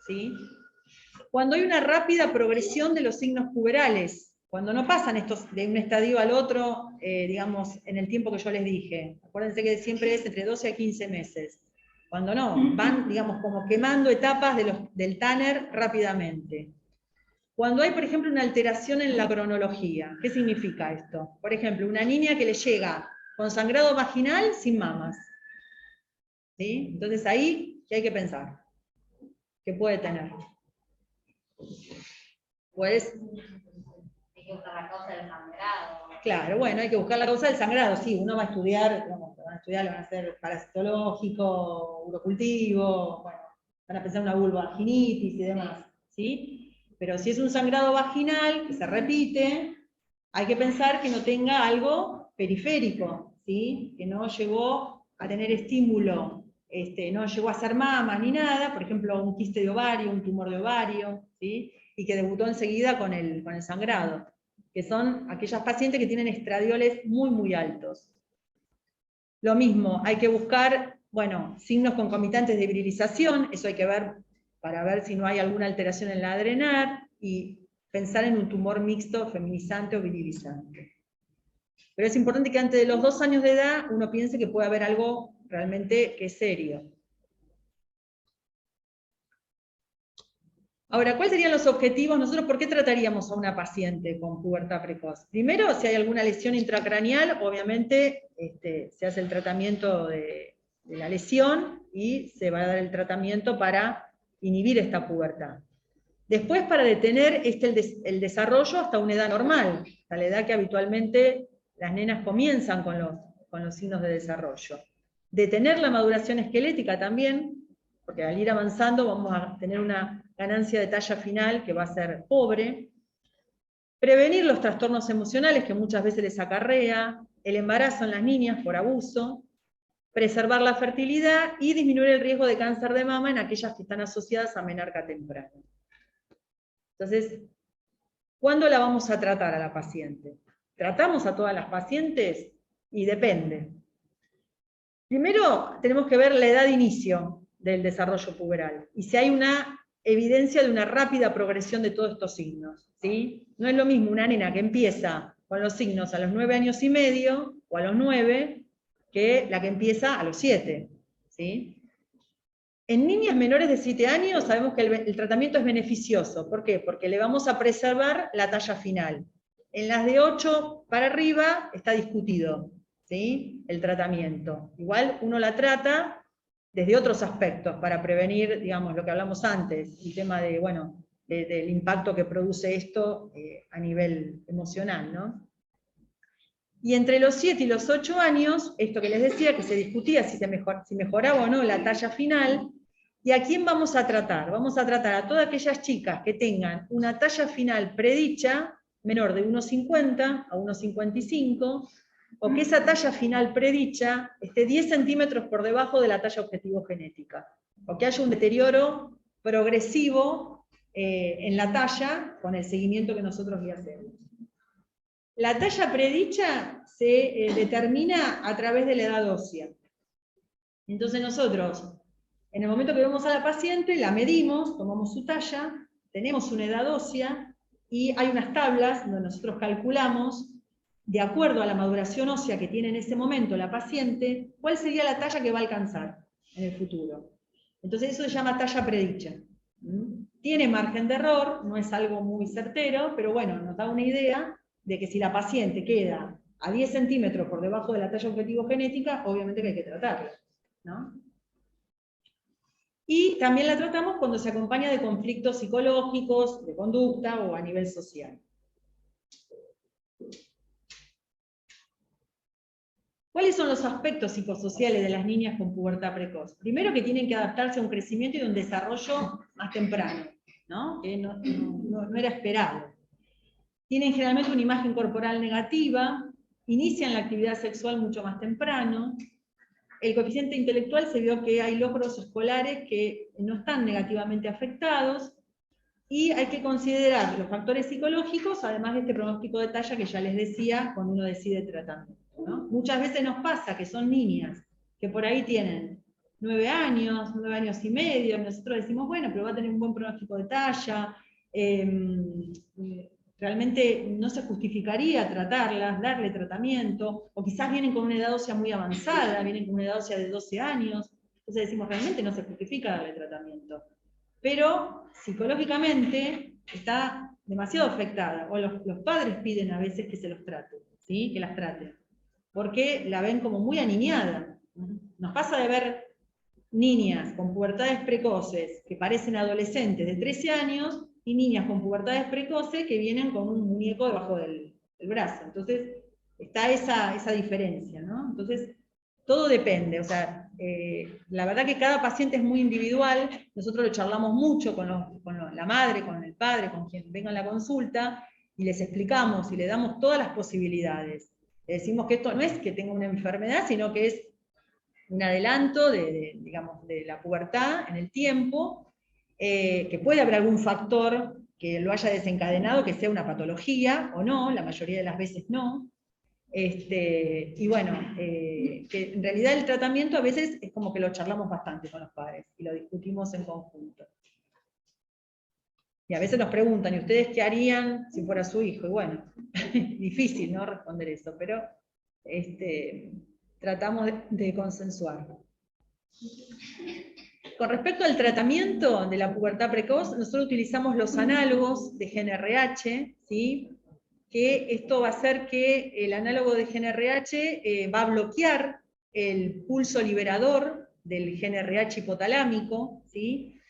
¿sí? Cuando hay una rápida progresión de los signos puberales, cuando no pasan estos de un estadio al otro, digamos, en el tiempo que yo les dije. Acuérdense que siempre es entre 12 a 15 meses. Cuando no, van, digamos, como quemando etapas del Tanner rápidamente. Cuando hay, por ejemplo, una alteración en la cronología, ¿qué significa esto? Por ejemplo, una niña que le llega con sangrado vaginal sin mamas. ¿Sí? Entonces ahí, ¿qué hay que pensar? ¿Qué puede tener? Pues, Hay que buscar la causa del sangrado. claro, bueno, hay que buscar la causa del sangrado, sí, uno va a estudiar, digamos, le van a hacer parasitológico, urocultivo, bueno, van a pensar una vulvovaginitis y demás, ¿sí? Pero si es un sangrado vaginal que se repite, hay que pensar que no tenga algo periférico, ¿sí? Que no llegó a tener estímulo, no llegó a ser mama ni nada, por ejemplo, un quiste de ovario, un tumor de ovario, ¿sí? Y que debutó enseguida con el sangrado, que son aquellas pacientes que tienen estradioles muy, muy altos. Lo mismo, hay que buscar, bueno, signos concomitantes de virilización, eso hay que ver para ver si no hay alguna alteración en la adrenar, y pensar en un tumor mixto, feminizante o virilizante. Pero es importante que antes de los 2 años de edad uno piense que puede haber algo realmente que es serio. Ahora, ¿cuáles serían los objetivos? Nosotros, ¿por qué trataríamos a una paciente con pubertad precoz? Primero, si hay alguna lesión intracraneal, obviamente se hace el tratamiento de la lesión y se va a dar el tratamiento para inhibir esta pubertad. Después, para detener el desarrollo hasta una edad normal, hasta la edad que habitualmente las nenas comienzan con los signos de desarrollo. Detener la maduración esquelética también, porque al ir avanzando vamos a tener una ganancia de talla final que va a ser pobre. Prevenir los trastornos emocionales que muchas veces les acarrea, el embarazo en las niñas por abuso, preservar la fertilidad y disminuir el riesgo de cáncer de mama en aquellas que están asociadas a menarca temprana. Entonces, ¿cuándo la vamos a tratar a la paciente? ¿Tratamos a todas las pacientes? Y depende. Primero, tenemos que ver la edad de inicio del desarrollo puberal, y si hay una evidencia de una rápida progresión de todos estos signos, ¿sí? No es lo mismo una nena que empieza con los signos a los 9 años y medio, o a los 9, que la que empieza a los 7, ¿sí? En niñas menores de 7 años sabemos que el tratamiento es beneficioso. ¿Por qué? Porque le vamos a preservar la talla final. En las de 8 para arriba está discutido, ¿sí? El tratamiento. Igual uno la trata desde otros aspectos para prevenir, digamos, lo que hablamos antes, el tema de, bueno, del impacto que produce esto a nivel emocional, ¿no? Y entre los 7 y los 8 años, esto que les decía, que se discutía si mejoraba o no la talla final. ¿Y a quién vamos a tratar? Vamos a tratar a todas aquellas chicas que tengan una talla final predicha, menor de 1,50 a 1,55, o que esa talla final predicha esté 10 centímetros por debajo de la talla objetivo genética, o que haya un deterioro progresivo en la talla con el seguimiento que nosotros le hacemos. La talla predicha se determina a través de la edad ósea. Entonces nosotros, en el momento que vemos a la paciente, la medimos, tomamos su talla, tenemos una edad ósea, y hay unas tablas donde nosotros calculamos, de acuerdo a la maduración ósea que tiene en ese momento la paciente, cuál sería la talla que va a alcanzar en el futuro. Entonces eso se llama talla predicha. Tiene margen de error, no es algo muy certero, pero bueno, nos da una idea de que si la paciente queda a 10 centímetros por debajo de la talla objetivo genética, obviamente que hay que tratarla, ¿no? Y también la tratamos cuando se acompaña de conflictos psicológicos, de conducta o a nivel social. ¿Cuáles son los aspectos psicosociales de las niñas con pubertad precoz? Primero, que tienen que adaptarse a un crecimiento y un desarrollo más temprano, ¿no? Que no era esperado. Tienen generalmente una imagen corporal negativa, inician la actividad sexual mucho más temprano. El coeficiente intelectual se vio que hay logros escolares que no están negativamente afectados, y hay que considerar los factores psicológicos, además de este pronóstico de talla que ya les decía cuando uno decide tratamiento, ¿no? Muchas veces nos pasa que son niñas que por ahí tienen 9 años, 9 años y medio, nosotros decimos, bueno, pero va a tener un buen pronóstico de talla, realmente no se justificaría tratarlas, darle tratamiento, o quizás vienen con una edad ósea muy avanzada, vienen con una edad ósea de 12 años, entonces decimos, realmente no se justifica darle tratamiento. Pero psicológicamente está demasiado afectada, o los padres piden a veces que se los trate, ¿sí? Que las traten, porque la ven como muy aniñada. Nos pasa de ver niñas con pubertades precoces que parecen adolescentes de 13 años, y niñas con pubertades precoces que vienen con un muñeco debajo del brazo. Entonces está esa diferencia, ¿no? Entonces todo depende, o sea, la verdad que cada paciente es muy individual, nosotros lo charlamos mucho con la madre, con el padre, con quien venga a la consulta, y les explicamos y le damos todas las posibilidades. Le decimos que esto no es que tenga una enfermedad, sino que es un adelanto digamos, de la pubertad en el tiempo, que puede haber algún factor que lo haya desencadenado, que sea una patología o no, la mayoría de las veces no. Y bueno, que en realidad el tratamiento a veces es como que lo charlamos bastante con los padres y lo discutimos en conjunto. Y a veces nos preguntan, ¿y ustedes qué harían si fuera su hijo? Y bueno, difícil, ¿no?, responder eso, pero tratamos de consensuar. Con respecto al tratamiento de la pubertad precoz, nosotros utilizamos los análogos de GnRH, ¿sí?, que esto va a hacer que el análogo de GnRH va a bloquear el pulso liberador del GnRH hipotalámico, ¿sí?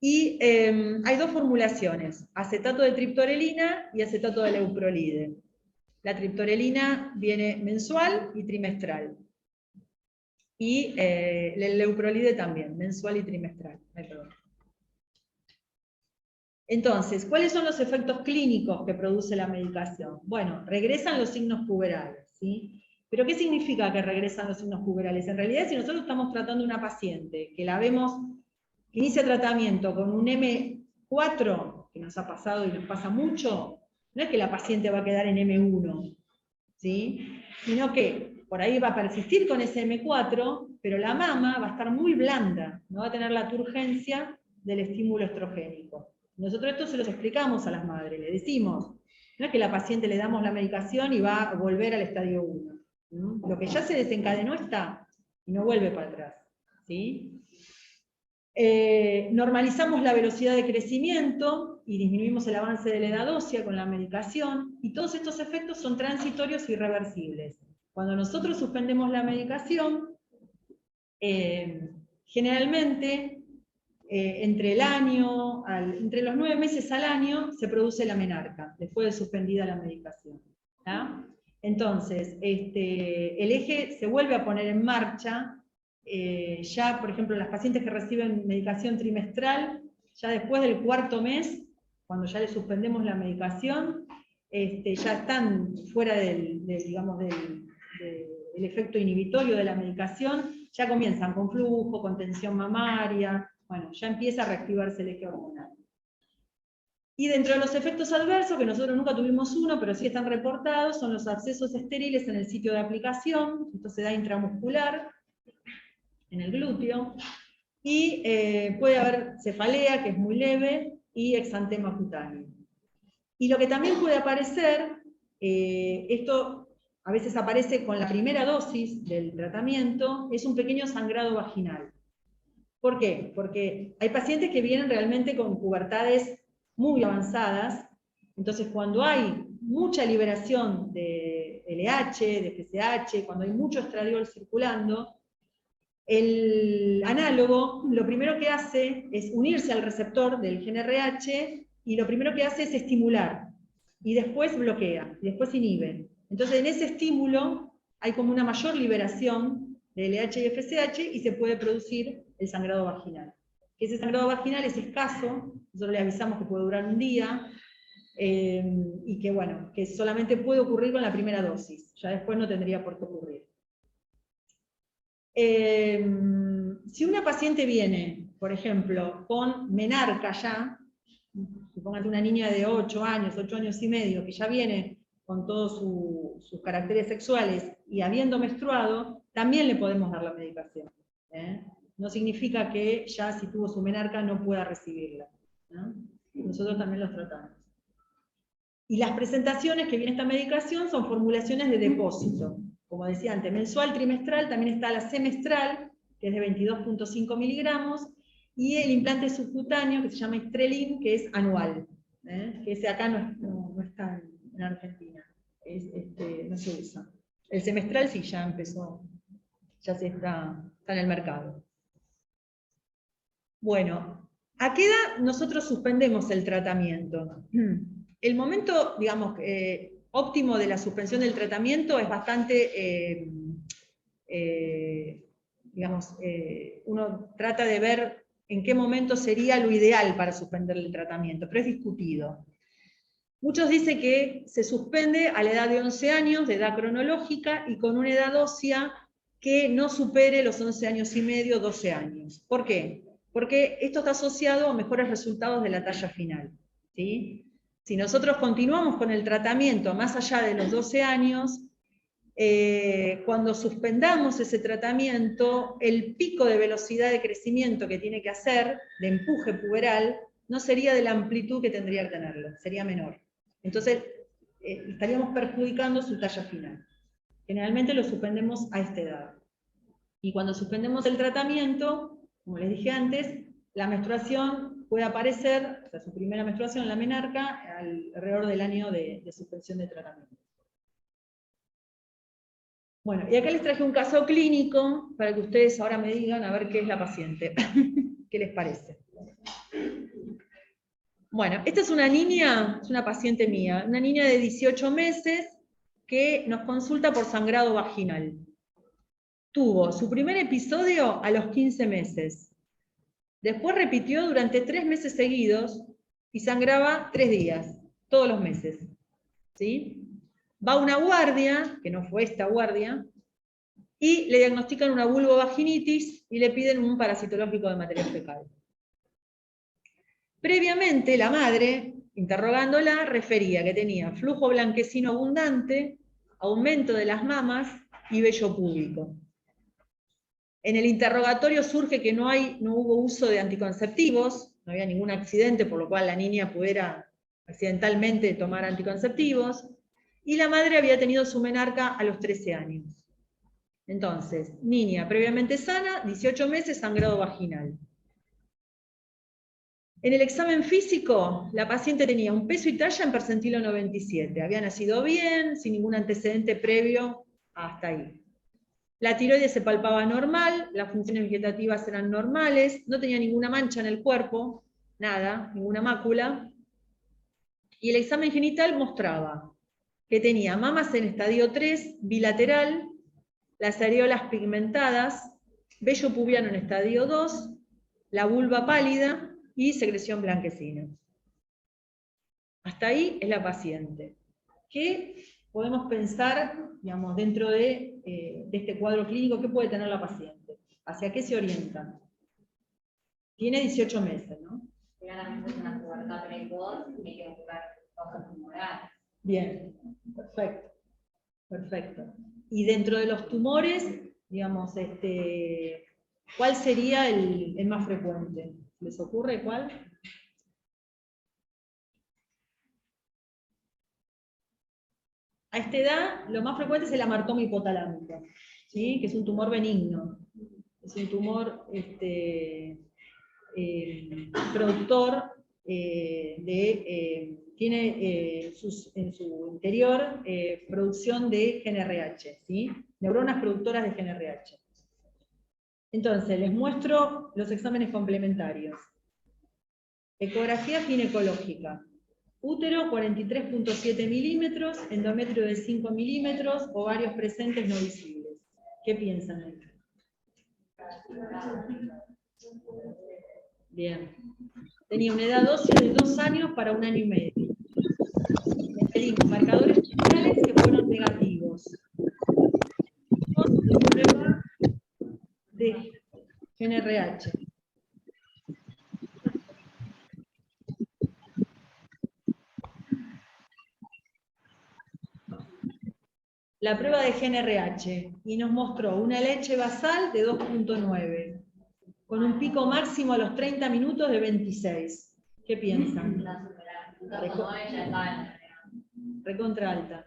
Y hay dos formulaciones, acetato de triptorelina y acetato de leuprolide. La triptorelina viene mensual y trimestral. Y el leuprolide también, mensual y trimestral. Entonces, ¿cuáles son los efectos clínicos que produce la medicación? Bueno, regresan los signos puberales, ¿sí? ¿Pero qué significa que regresan los signos puberales? En realidad, si nosotros estamos tratando a una paciente, que la vemos, que inicia tratamiento con un M4, que nos ha pasado y nos pasa mucho, no es que la paciente va a quedar en M1, ¿sí?, sino que por ahí va a persistir con ese M4, pero la mama va a estar muy blanda, no va a tener la turgencia del estímulo estrogénico. Nosotros esto se los explicamos a las madres, le decimos, no es que la paciente le damos la medicación y va a volver al estadio 1. ¿No? Lo que ya se desencadenó está, y no vuelve para atrás. ¿Sí? Normalizamos la velocidad de crecimiento y disminuimos el avance de la edad ósea con la medicación, y todos estos efectos son transitorios y reversibles. Cuando nosotros suspendemos la medicación, generalmente entre los 9 meses al año se produce la menarca, después de suspendida la medicación. ¿Ah? Entonces, el eje se vuelve a poner en marcha, ya, por ejemplo, las pacientes que reciben medicación trimestral, ya después del 4.º mes, cuando ya le suspendemos la medicación, ya están fuera del efecto inhibitorio de la medicación, ya comienzan con flujo, con tensión mamaria, bueno, ya empieza a reactivarse el eje hormonal. Y dentro de los efectos adversos, que nosotros nunca tuvimos uno, pero sí están reportados, son los abscesos estériles en el sitio de aplicación, esto se da intramuscular, en el glúteo, y puede haber cefalea, que es muy leve, y exantema cutáneo. Y lo que también puede aparecer, esto a veces aparece con la primera dosis del tratamiento, es un pequeño sangrado vaginal. ¿Por qué? Porque hay pacientes que vienen realmente con pubertades muy avanzadas, entonces cuando hay mucha liberación de LH, de FSH, cuando hay mucho estradiol circulando, el análogo lo primero que hace es unirse al receptor del gen RH y lo primero que hace es estimular, y después bloquea, y después inhibe. Entonces en ese estímulo hay como una mayor liberación de LH y FSH y se puede producir el sangrado vaginal. Ese sangrado vaginal es escaso, nosotros le avisamos que puede durar un día, y que bueno, que solamente puede ocurrir con la primera dosis, ya después no tendría por qué ocurrir. Si una paciente viene, por ejemplo, con menarca ya, supóngate una niña de 8 años y medio, que ya viene con todos sus caracteres sexuales y habiendo menstruado, también le podemos dar la medicación. No significa que ya si tuvo su menarca no pueda recibirla, ¿no? Nosotros también los tratamos. Y las presentaciones que viene esta medicación son formulaciones de depósito. Como decía antes, mensual, trimestral, también está la semestral, que es de 22.5 miligramos, y el implante subcutáneo, que se llama Estrelin, que es anual, que ese acá no está en Argentina, no se usa. El semestral sí ya empezó, ya está en el mercado. Bueno, ¿a qué edad nosotros suspendemos el tratamiento? El momento, digamos, óptimo de la suspensión del tratamiento es bastante, uno trata de ver en qué momento sería lo ideal para suspender el tratamiento, pero es discutido. Muchos dicen que se suspende a la edad de 11 años, de edad cronológica, y con una edad ósea que no supere los 11 años y medio, 12 años. ¿Por qué? Porque esto está asociado a mejores resultados de la talla final, ¿sí? Si nosotros continuamos con el tratamiento más allá de los 12 años, cuando suspendamos ese tratamiento, el pico de velocidad de crecimiento que tiene que hacer, de empuje puberal, no sería de la amplitud que tendría que tenerlo, sería menor. Entonces, estaríamos perjudicando su talla final. Generalmente lo suspendemos a esta edad. Y cuando suspendemos el tratamiento, como les dije antes, la menstruación puede aparecer, o sea, su primera menstruación, la menarca, alrededor del año de suspensión de tratamiento. Bueno, y acá les traje un caso clínico para que ustedes ahora me digan a ver qué es la paciente. ¿Qué les parece? Bueno, esta es una niña, es una paciente mía, una niña de 18 meses que nos consulta por sangrado vaginal. Tuvo su primer episodio a los 15 meses. Después repitió durante 3 meses seguidos y sangraba 3 días, todos los meses. ¿Sí? Va a una guardia, que no fue esta guardia, y le diagnostican una vulvovaginitis y le piden un parasitológico de material fecal. Previamente, la madre, interrogándola, refería que tenía flujo blanquecino abundante, aumento de las mamas y vello púbico. En el interrogatorio surge que no hubo uso de anticonceptivos, no había ningún accidente por lo cual la niña pudiera accidentalmente tomar anticonceptivos, y la madre había tenido su menarca a los 13 años. Entonces, niña previamente sana, 18 meses, sangrado vaginal. En el examen físico, la paciente tenía un peso y talla en percentilo 97. Había nacido bien, sin ningún antecedente previo hasta ahí. La tiroides se palpaba normal, las funciones vegetativas eran normales, no tenía ninguna mancha en el cuerpo, nada, ninguna mácula. Y el examen genital mostraba que tenía mamas en estadio 3, bilateral, las areolas pigmentadas, vello pubiano en estadio 2, la vulva pálida y secreción blanquecina. Hasta ahí es la paciente. ¿Qué podemos pensar, digamos, dentro de este cuadro clínico? ¿Qué puede tener la paciente? ¿Hacia qué se orienta? Tiene 18 meses, ¿no? Claramente es una pubertad precoz y hay que buscar cosas tumorales. Bien, perfecto. Perfecto. Y dentro de los tumores, digamos, ¿cuál sería el más frecuente? ¿Les ocurre cuál? A esta edad, lo más frecuente es el amartoma hipotalámico, ¿sí? Que es un tumor benigno. Es un tumor productor tiene en su interior producción de GNRH, ¿sí? Neuronas productoras de GNRH. Entonces, les muestro los exámenes complementarios. Ecografía ginecológica. Útero 43.7 milímetros, endometrio de 5 milímetros, ovarios presentes no visibles. ¿Qué piensan de esto? Bien. Tenía una edad ósea de 2 años para 1 año y medio. Le pedimos marcadores tumorales que fueron negativos. De prueba de GNRH. La prueba de GNRH y nos mostró una LH basal de 2.9, con un pico máximo a los 30 minutos de 26. ¿Qué piensan? Recontra alta.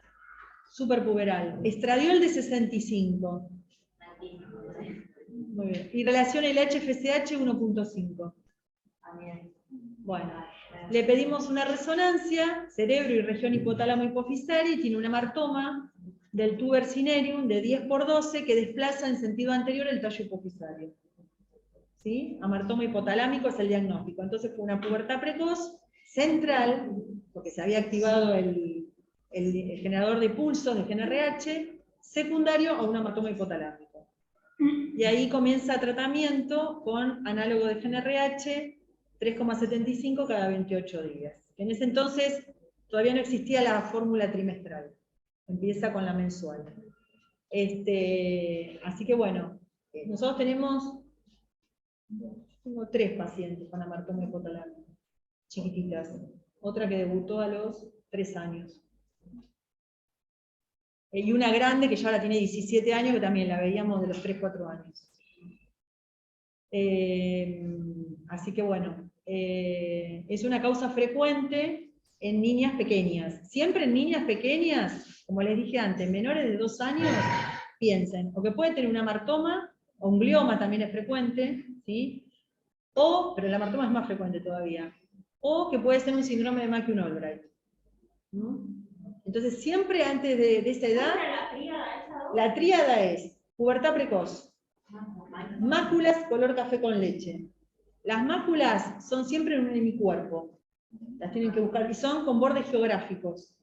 Superpuberal. Estradiol de 65. Muy bien. Y relación LH-FSH 1.5. Bueno, le pedimos una resonancia, cerebro y región hipotálamo hipofisaria, y tiene un amartoma del tuber cinereum de 10×12 que desplaza en sentido anterior el tallo hipofisario. ¿Sí? Amartoma hipotalámico es el diagnóstico. Entonces fue una pubertad precoz, central, porque se había activado el generador de pulsos de GNRH, secundario a un amartoma hipotalámico. Y ahí comienza tratamiento con análogo de GNRH 3,75 cada 28 días. En ese entonces todavía no existía la fórmula trimestral. Empieza con la mensual. Así que bueno, nosotros tengo 3 pacientes con amartoma hipotalámico, chiquititas. Otra que debutó a los 3 años. Y una grande que ya ahora tiene 17 años, que también la veíamos de los 3-4 años. Así que bueno, es una causa frecuente en niñas pequeñas. Siempre en niñas pequeñas, como les dije antes, menores de 2 años, piensen, o que puede tener un amartoma, o un glioma también es frecuente, ¿sí? Pero el amartoma es más frecuente todavía, o que puede ser un síndrome de Macuin-Albright. ¿No? Entonces siempre antes de esa edad, la tríada es pubertad precoz, máculas color café con leche. Las máculas son siempre en un hemicuerpo, las tienen que buscar, y son con bordes geográficos,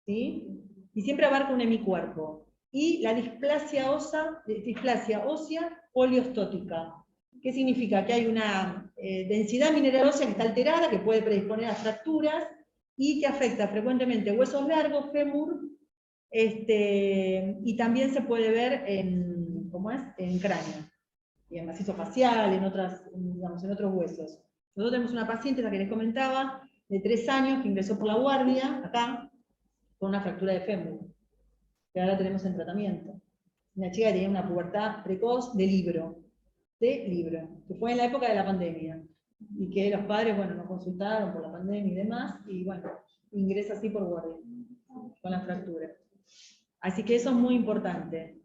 ¿sí? Y siempre abarca un hemicuerpo. Y la displasia ósea poliostótica. ¿Qué significa? Que hay una densidad mineral ósea que está alterada, que puede predisponer a fracturas, y que afecta frecuentemente huesos largos, fémur, y también se puede ver en cráneo, y en macizo facial, en otros huesos. Nosotros tenemos una paciente, la que les comentaba, de 3 años, que ingresó por la guardia, acá, con una fractura de fémur, que ahora tenemos en tratamiento. Una chica que tenía una pubertad precoz de libro, que fue en la época de la pandemia, y que los padres, bueno, nos consultaron por la pandemia y demás, y bueno, ingresa así por guardia, con la fractura. Así que eso es muy importante.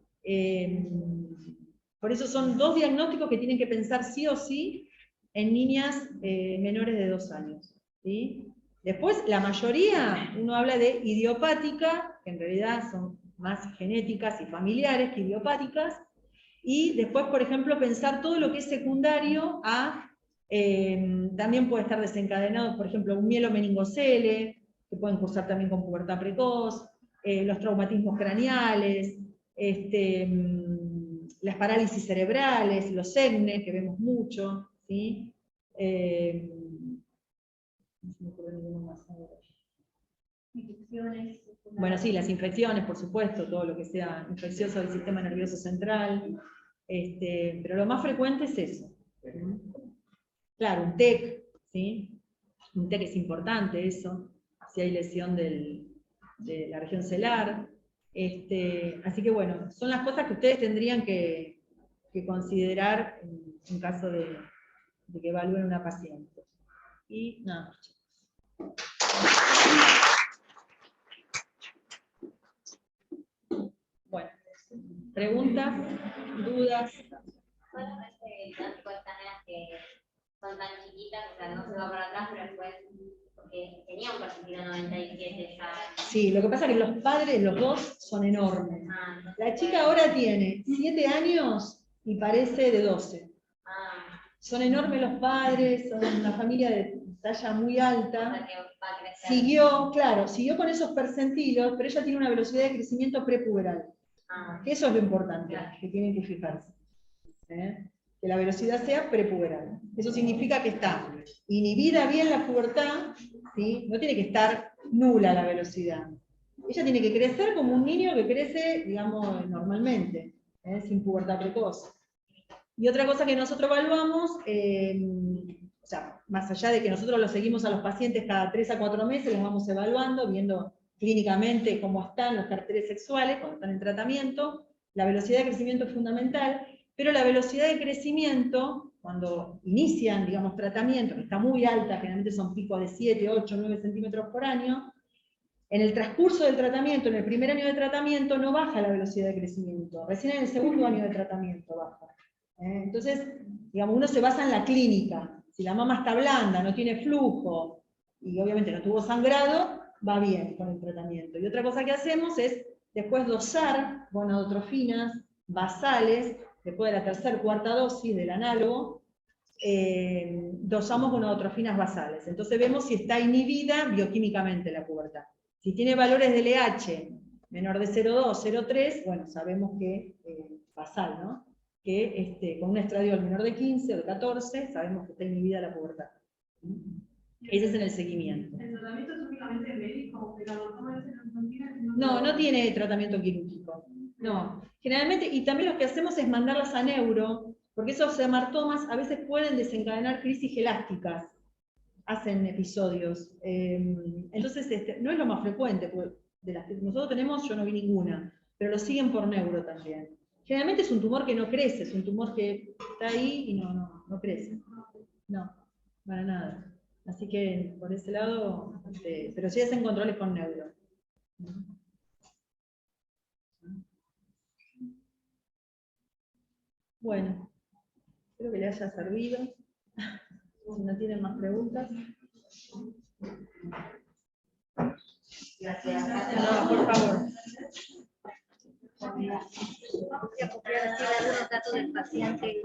Por eso son 2 diagnósticos que tienen que pensar sí o sí en niñas menores de 2 años. ¿Sí? Después, la mayoría, uno habla de idiopática, que en realidad son más genéticas y familiares que idiopáticas, y después, por ejemplo, pensar todo lo que es secundario a, también puede estar desencadenado, por ejemplo, un mielomeningocele, que pueden cursar también con pubertad precoz, los traumatismos craneales, las parálisis cerebrales, los EGNE, que vemos mucho, ¿sí? No se me ocurre ninguno más ahora. Infecciones. Bueno, sí, las infecciones, por supuesto, todo lo que sea infeccioso del sistema nervioso central, pero lo más frecuente es eso. Claro, un TEC, ¿sí? un TEC es importante eso, si hay lesión de la región celar. Así que bueno, son las cosas que ustedes tendrían que considerar en caso de que evalúen una paciente. Y nada. Bueno, preguntas, dudas. Bueno, diagnóstico de estas nenas que son tan chiquitas, o sea, no se va para atrás, pero después, porque tenía un percentil de 97 ya. Sí, lo que pasa es que los padres, los dos, son enormes. La chica ahora tiene 7 años y parece de 12. Son enormes los padres, son una familia de talla muy alta. Siguió con esos percentilos, pero ella tiene una velocidad de crecimiento prepuberal. Eso es lo importante, que tienen que fijarse. Que la velocidad sea prepuberal. Eso significa que está inhibida bien la pubertad, ¿sí? No tiene que estar nula la velocidad. Ella tiene que crecer como un niño que crece, digamos, normalmente, sin pubertad precoz. Y otra cosa que nosotros evaluamos, o sea, más allá de que nosotros los seguimos a los pacientes cada 3 a 4 meses, los vamos evaluando, viendo clínicamente cómo están los caracteres sexuales cuando están en tratamiento. La velocidad de crecimiento es fundamental, pero la velocidad de crecimiento, cuando inician, digamos, tratamiento, que está muy alta, generalmente son picos de 7, 8, 9 centímetros por año, en el transcurso del tratamiento, en el primer año de tratamiento, no baja la velocidad de crecimiento, recién en el segundo año de tratamiento baja. Entonces, digamos, uno se basa en la clínica. Si la mama está blanda, no tiene flujo, y obviamente no tuvo sangrado, va bien con el tratamiento. Y otra cosa que hacemos es después dosar gonadotrofinas basales, después de la tercera o cuarta dosis del análogo, dosamos gonadotrofinas basales. Entonces vemos si está inhibida bioquímicamente la pubertad. Si tiene valores de LH menor de 0,2, 0,3, bueno, sabemos que basal, ¿no? Que con un estradiol menor de 15 o de 14, sabemos que está inhibida la pubertad. Ese es en el seguimiento. ¿El tratamiento es únicamente médico, operador? No, no tiene tratamiento quirúrgico. No. Generalmente, y también lo que hacemos es mandarlas a neuro, porque esos hemartomas a veces pueden desencadenar crisis elásticas. Hacen episodios. Entonces, no es lo más frecuente, porque de las que nosotros tenemos, yo no vi ninguna, pero lo siguen por neuro también. Generalmente es un tumor que no crece, es un tumor que está ahí y no crece. No, para nada. Así que por ese lado, pero sí hacen controles con neuro. Bueno, espero que le haya servido. Si no tienen más preguntas. Gracias. No, por favor. Voy a copiar así algunos datos del paciente.